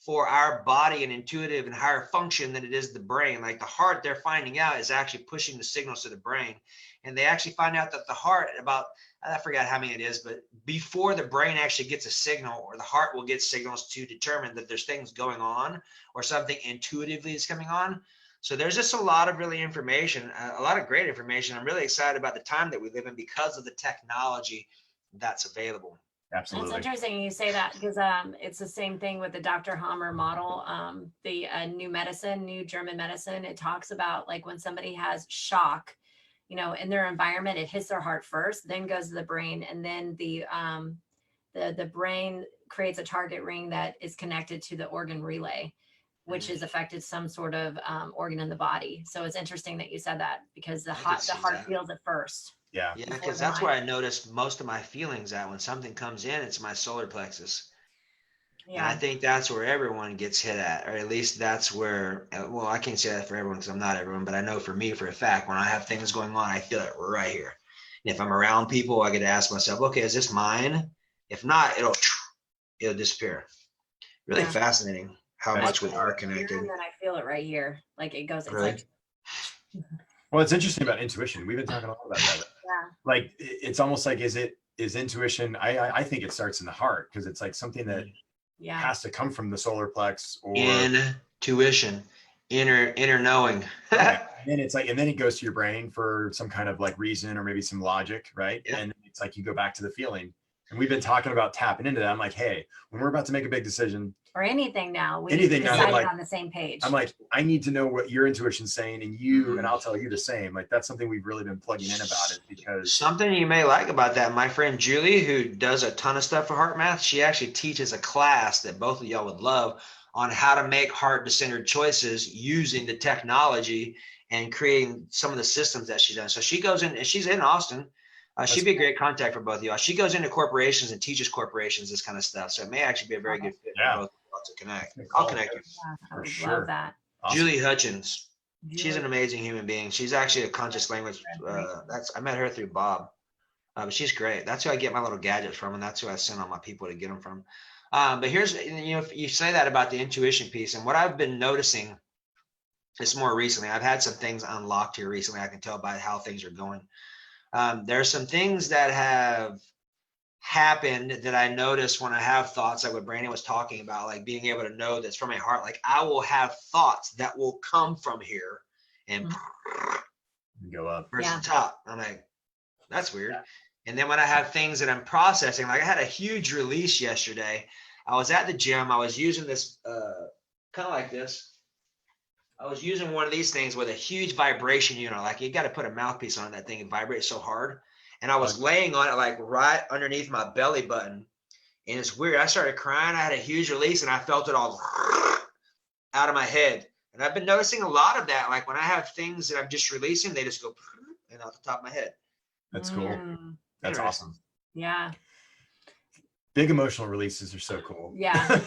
for our body and intuitive and higher function than it is the brain. Like the heart, they're finding out, is actually pushing the signals to the brain. And they actually find out that the heart, I forgot how many it is, but before the brain actually gets a signal, or the heart will get signals to determine that there's things going on or something intuitively is coming on. So there's just a lot of really information, a lot of great information. I'm really excited about the time that we live in because of the technology that's available. Absolutely. That's interesting you say that, because it's the same thing with the Dr. Hammer model, the new German medicine. It talks about like when somebody has shock, you know, in their environment, it hits their heart first, then goes to the brain, and then the brain creates a target ring that is connected to the organ relay, which is affected some sort of organ in the body. So it's interesting that you said that, because the heart feels it first. Yeah, because that's where I noticed most of my feelings at. When something comes in, it's my solar plexus. Yeah. And I think that's where everyone gets hit at, or at least that's where, well, I can't say that for everyone because I'm not everyone, but I know for me, for a fact, when I have things going on, I feel it right here. And if I'm around people, I get to ask myself, okay, is this mine? If not, it'll disappear. Really fascinating how much we are connected. And then I feel it right here. Like it goes, it's right. like. Well, it's interesting about intuition. We've been talking a lot about that. Yeah. Like, it's almost like, is intuition? I think it starts in the heart, because it's like something that has to come from the solar plex, or intuition, inner knowing. And then it's like, and then it goes to your brain for some kind of like reason or maybe some logic, right? Yeah. And it's like you go back to the feeling. And we've been talking about tapping into that. I'm like, hey, when we're about to make a big decision or anything now, we Anything now, decided like, on the same page. I'm like, I need to know what your intuition's saying, and you, and I'll tell you the same. Like, that's something we've really been plugging in about it, because something you may like about that, my friend Julie, who does a ton of stuff for Heart Math, she actually teaches a class that both of y'all would love on how to make heart-centered choices using the technology and creating some of the systems that she's done. So she goes in, and she's in Austin. She'd be a great contact for both of y'all. She goes into corporations and teaches corporations this kind of stuff. So it may actually be a very good fit for both of y'all to connect. I'll connect you. Yeah, I would sure. love that. Awesome. Julie Hutchins. She's an amazing human being. She's actually a conscious language. I met her through Bob, but she's great. That's who I get my little gadgets from, and that's who I send all my people to get them from. But here's, you say that about the intuition piece, and what I've been noticing is more recently, I've had some things unlocked here recently. I can tell by how things are going. There are some things that have happened that I notice when I have thoughts, like what Brandon was talking about, like being able to know that's from my heart. Like I will have thoughts that will come from here and go up versus the top. I'm like, that's weird. And then when I have things that I'm processing, like I had a huge release yesterday. I was at the gym. I was using this kind of like this. I was using one of these things with a huge vibration unit. Like you got to put a mouthpiece on that thing. It vibrates so hard. And I was laying on it like right underneath my belly button. And it's weird. I started crying. I had a huge release and I felt it all out of my head. And I've been noticing a lot of that. Like when I have things that I'm just releasing, they just go and out the top of my head. That's cool. That's awesome. Yeah. Big emotional releases are so cool. Yeah.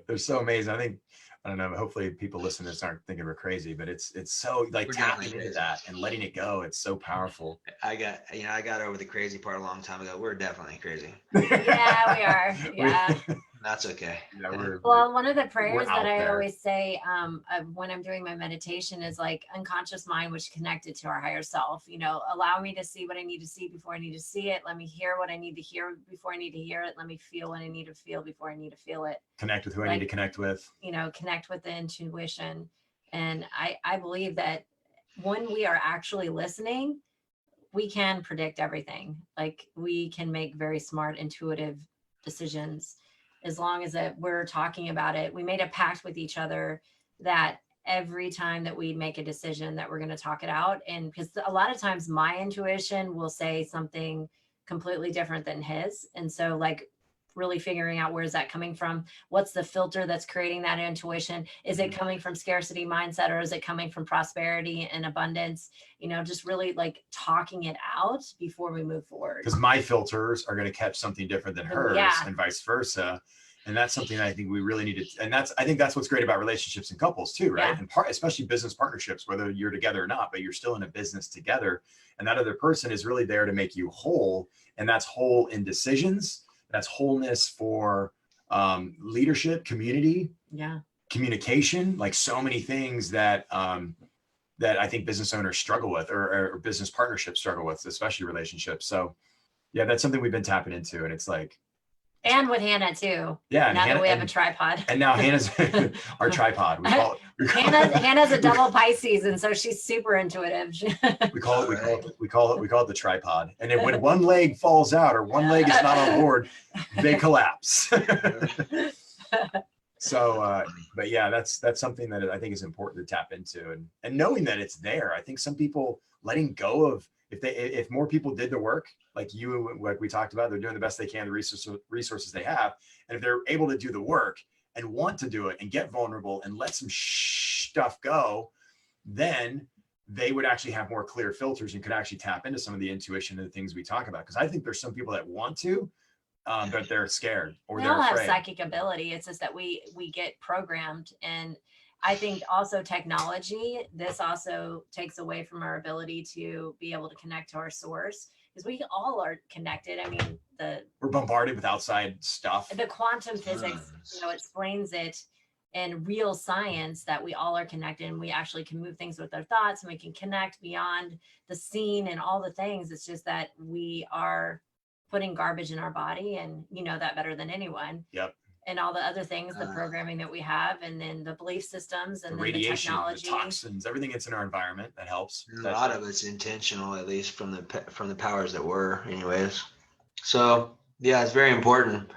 They're so amazing. I don't know, hopefully people listening to this aren't thinking we're crazy, but it's so like tapping into that and letting it go. It's so powerful. I got over the crazy part a long time ago. We're definitely crazy. Yeah, we are. Yeah. That's okay. Yeah, well, one of the prayers that I there. always say when I'm doing my meditation is like unconscious mind, which connected to our higher self. Allow me to see what I need to see before I need to see it. Let me hear what I need to hear before I need to hear it. Let me feel what I need to feel before I need to feel it. Connect with who I need to connect with. Connect with the intuition. And I believe that when we are actually listening, we can predict everything. Like we can make very smart, intuitive decisions. As long as we're talking about it, we made a pact with each other that every time that we make a decision that we're going to talk it out. And because a lot of times my intuition will say something completely different than his. And so like really figuring out, where's that coming from? What's the filter that's creating that intuition? Is it coming from scarcity mindset, or is it coming from prosperity and abundance? Just really like talking it out before we move forward. Because my filters are going to catch something different than hers, and vice versa. And that's something that I think we really need to, and I think that's what's great about relationships and couples too, right? Yeah. And especially business partnerships, whether you're together or not, but you're still in a business together. And that other person is really there to make you whole. And that's whole in decisions. That's wholeness for leadership, community, communication, like so many things that that I think business owners struggle with, or business partnerships struggle with, especially relationships. So yeah, that's something we've been tapping into, and it's like. And with Hannah too. Yeah. Now that we have a tripod. And now Hannah's our tripod. Hannah's a double Pisces, and so she's super intuitive. we call it the tripod. And then when one leg falls out or one leg is not on board, they collapse. So, but yeah, that's something that I think is important to tap into, and knowing that it's there. I think some people letting go of, if more people did the work, like we talked about, they're doing the best they can, the resources they have. And if they're able to do the work and want to do it and get vulnerable and let some stuff go, then they would actually have more clear filters and could actually tap into some of the intuition and the things we talk about. Because I think there's some people that want to, but they're scared or they're afraid. We all have psychic ability. It's just that we get programmed. And I think also technology, this also takes away from our ability to be able to connect to our source, because we all are connected. I mean, we're bombarded with outside stuff. The quantum physics, explains it in real science that we all are connected, and we actually can move things with our thoughts, and we can connect beyond the scene and all the things. It's just that we are putting garbage in our body, and you know that better than anyone. Yep. And all the other things, the programming that we have, and then the belief systems, and the then radiation, the technology, the toxins, everything that's in our environment that helps. A lot of it's intentional, at least from the powers that were, anyways. So Yeah, it's very important.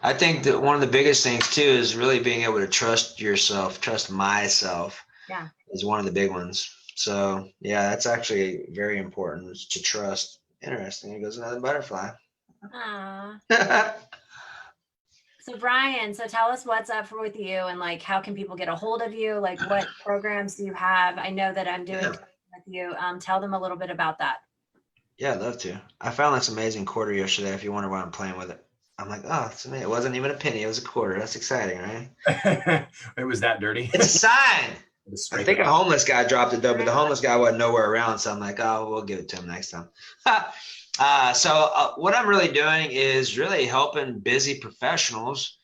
I think that one of the biggest things too is really being able to trust yourself, trust myself Yeah. is one of the big ones. So yeah, that's actually very important is to trust. Interesting. It goes another butterfly. Aw. So Brian, so tell us what's up with you and like how can people get a hold of you? Like what programs do you have? I know that I'm doing Yeah. coaching with you. Tell them a little bit about that. Yeah, I'd love to. I found this amazing quarter yesterday. If you wonder why I'm playing with it, I'm like, oh, it's amazing. It wasn't even a penny. It was a quarter. That's exciting, right? It was that dirty. It's a sign. Just I scrape think it a off. homeless guy dropped it though, but the homeless guy wasn't nowhere around. So I'm like, oh, we'll give it to him next time. So what I'm really doing is really helping busy professionals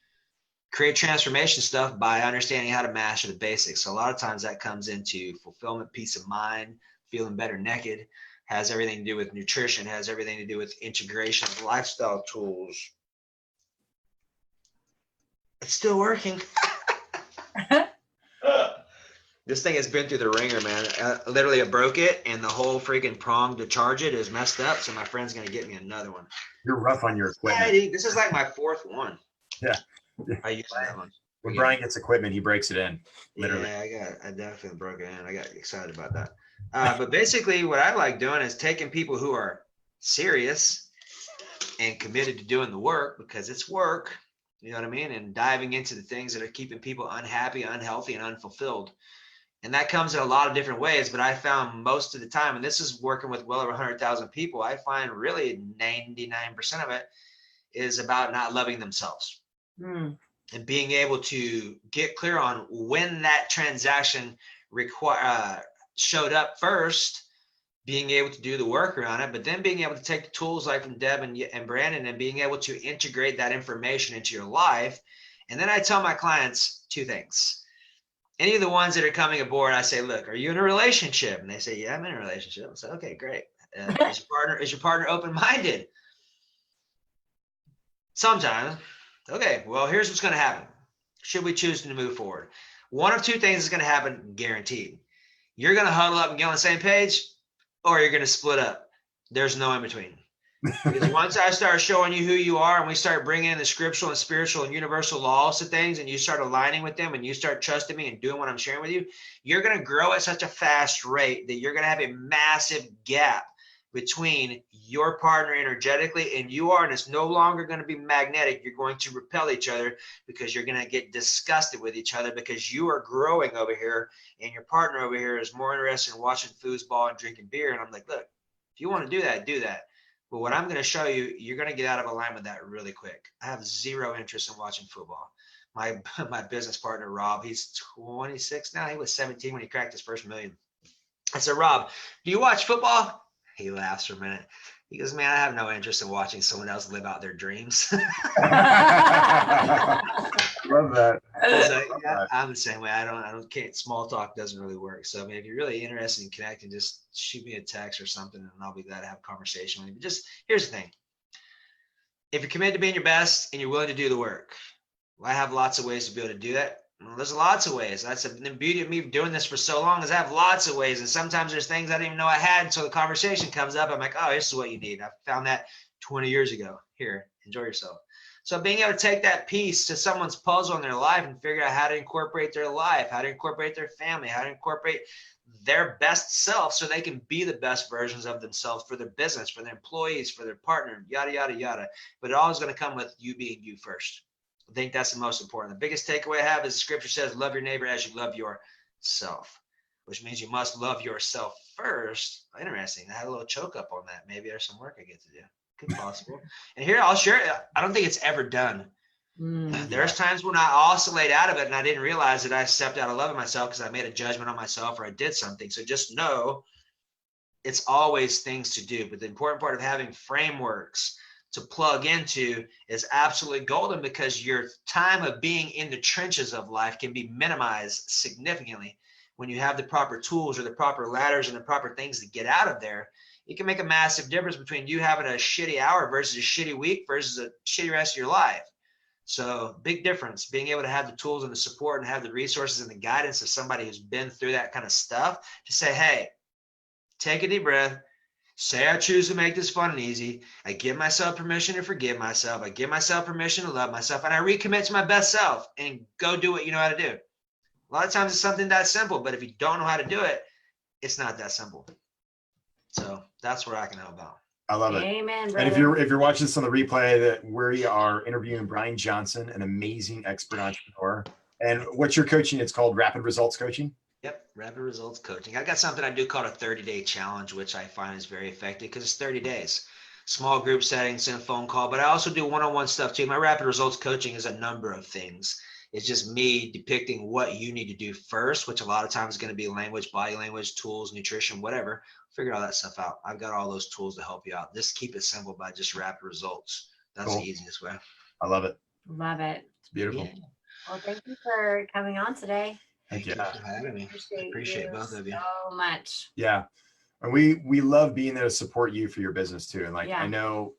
create transformation stuff by understanding how to master the basics. So a lot of times that comes into fulfillment, peace of mind, feeling better naked, has everything to do with nutrition, has everything to do with integration of lifestyle tools. It's still working. This thing has been through the ringer, man. Literally, I broke it, and the whole freaking prong to charge it is messed up. So my friend's gonna get me another one. You're rough on your equipment. This is like my fourth one. Yeah. I used that one. When Brian gets equipment, he breaks it in. Literally. Yeah, I definitely broke it in. I got excited about that. But basically, what I like doing is taking people who are serious and committed to doing the work because it's work. You know what I mean? And diving into the things that are keeping people unhappy, unhealthy, and unfulfilled. And that comes in a lot of different ways, but I found most of the time, and this is working with well over 100,000 people, I find really 99% of it is about not loving themselves and being able to get clear on when that transaction showed up first, being able to do the work around it, but then being able to take the tools like from Deb and Brandon and being able to integrate that information into your life. And then I tell my clients two things. Any of the ones that are coming aboard, I say, look, are you in a relationship? And they say, yeah, I'm in a relationship. I say, okay, great. Is your partner open-minded? Sometimes. Okay, well, here's what's going to happen. Should we choose to move forward? One of two things is going to happen, guaranteed. You're going to huddle up and get on the same page, or you're going to split up. There's no in between. Because once I start showing you who you are and we start bringing in the scriptural and spiritual and universal laws to things and you start aligning with them and you start trusting me and doing what I'm sharing with you, you're going to grow at such a fast rate that you're going to have a massive gap between your partner energetically and you are, and it's no longer going to be magnetic. You're going to repel each other because you're going to get disgusted with each other because you are growing over here and your partner over here is more interested in watching foosball and drinking beer. And I'm like, look, if you want to do that, do that. But what I'm going to show you, you're going to get out of alignment with that really quick. I have zero interest in watching football. My business partner, Rob, he's 26 now. He was 17 when he cracked his first million. I said, Rob, do you watch football? He laughs for a minute. He goes, man, I have no interest in watching someone else live out their dreams. Love that. Like, yeah, I'm the same way. Can't, small talk doesn't really work. So, I mean, if you're really interested in connecting, just shoot me a text or something and I'll be glad to have a conversation with you. But just, here's the thing. If you're committed to being your best and you're willing to do the work, well, I have lots of ways to be able to do that. Well, there's lots of ways. That's the beauty of me doing this for so long is I have lots of ways. And sometimes there's things I didn't even know I had until the conversation comes up. I'm like, oh, this is what you need. I found that 20 years ago. Here, enjoy yourself. So being able to take that piece to someone's puzzle in their life and figure out how to incorporate their life, how to incorporate their family, how to incorporate their best self so they can be the best versions of themselves for their business, for their employees, for their partner, yada, yada, yada. But it all is going to come with you being you first. I think that's the most important. The biggest takeaway I have is the scripture says, love your neighbor as you love yourself, which means you must love yourself first. Interesting. I had a little choke up on that. Maybe there's some work I get to do. Could be possible. And here I'll share it. I don't think it's ever done. There's times when I oscillate out of it and I didn't realize that I stepped out of loving myself because I made a judgment on myself or I did something. So just know it's always things to do. But the important part of having frameworks to plug into is absolutely golden because your time of being in the trenches of life can be minimized significantly when you have the proper tools or the proper ladders and the proper things to get out of there. It can make a massive difference between you having a shitty hour versus a shitty week versus a shitty rest of your life. So big difference, being able to have the tools and the support and have the resources and the guidance of somebody who's been through that kind of stuff to say, hey, take a deep breath, Say I choose to make this fun and easy. I give myself permission to forgive myself. I give myself permission to love myself, and I recommit to my best self and go do what you know how to do. A lot of times it's something that simple, but if you don't know how to do it, it's not that simple. So that's where I can help out. I love it. Amen, brother. And if you're watching this on the replay, that we are interviewing Brian Johnson, an amazing expert entrepreneur. And what's your coaching? It's called Rapid Results Coaching. Yep, Rapid Results Coaching. I got something I do called a 30-day challenge, which I find is very effective because it's 30 days. Small group settings and phone call, but I also do one-on-one stuff too. My Rapid Results Coaching is a number of things. It's just me depicting what you need to do first, which a lot of times is going to be language, body language, tools, nutrition, whatever. Figure all that stuff out. I've got all those tools to help you out. Just keep it simple by just rapid results. That's Cool. the easiest way. I love it. Love it. It's beautiful. Yeah. Well, thank you for coming on today. Thank you for having me. Appreciate both of you. So much. Yeah. And we love being there to support you for your business too. And like, Yeah. I know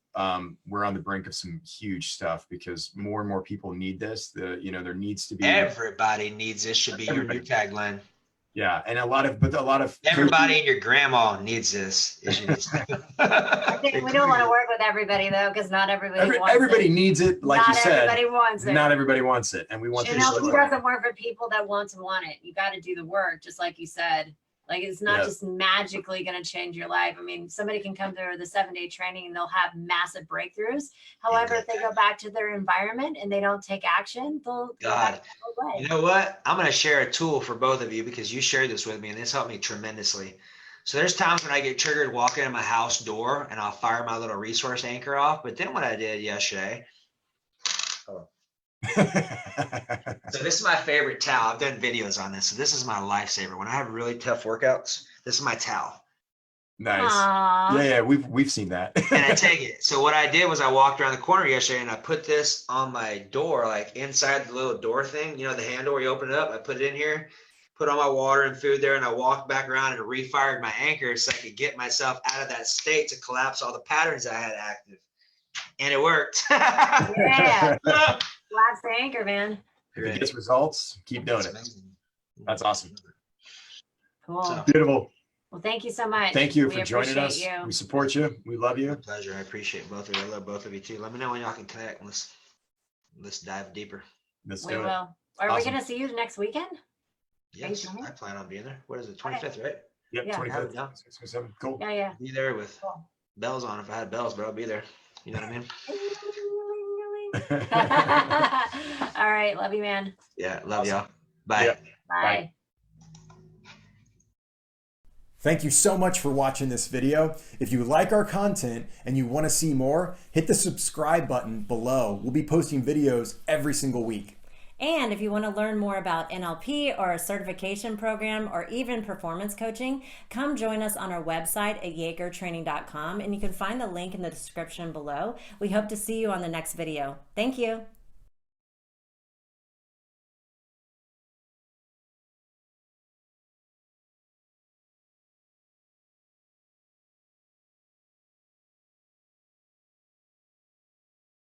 we're on the brink of some huge stuff because more and more people need this. There needs to be Everybody needs this. Should be your new tagline. Yeah. And a lot of Everybody and your grandma needs this. I think we don't want to work with everybody though, because not everybody wants everybody it. needs it. Like Not you said, everybody wants it. not everybody wants it. And we want this. NLP doesn't work for people that want it. You got to do the work, just like you said. Like it's not just magically going to change your life. I mean, somebody can come through the 7-day training and they'll have massive breakthroughs. However, if they go back to their environment and they don't take action, they'll go back to the way. You know what? I'm going to share a tool for both of you because you shared this with me and this helped me tremendously. So there's times when I get triggered walking in my house door and I'll fire my little resource anchor off. But then what I did yesterday, so this is my favorite towel. I've done videos on this. So this is my lifesaver. When I have really tough workouts, this is my towel. Nice. Aww. Yeah, we've seen that. And I take it. So what I did was I walked around the corner yesterday and I put this on my door, like inside the little door thing, you know, the handle where you open it up. I put it in here, put all my water and food there, and I walked back around and refired my anchor so I could get myself out of that state to collapse all the patterns I had active. And it worked. Yeah. Last anchor, man. If it gets results, keep doing it. Amazing. That's awesome. Cool. So- Beautiful. Well, thank you so much. Thank you We for joining us. appreciate you. We support you. We love you. Pleasure. I appreciate both of you. I love both of you too. Let me know when y'all can connect. Let's dive deeper. Let's We do it. will. Are we Awesome. going to see you next weekend? Yes, coming? I plan on being there. What is it? 25th, right? Yep. Yeah. 25th. Yeah. 627. Cool. Yeah. Be there with Cool. bells on. If I had bells, but I'll be there. You know what I mean? All right. Love you, man. Yeah. Love y'all. Bye. Yeah. Bye. Thank you so much for watching this video. If you like our content and you want to see more, hit the subscribe button below. We'll be posting videos every single week. And if you want to learn more about NLP or a certification program or even performance coaching, come join us on our website at yagertraining.com, and you can find the link in the description below. We hope to see you on the next video. Thank you.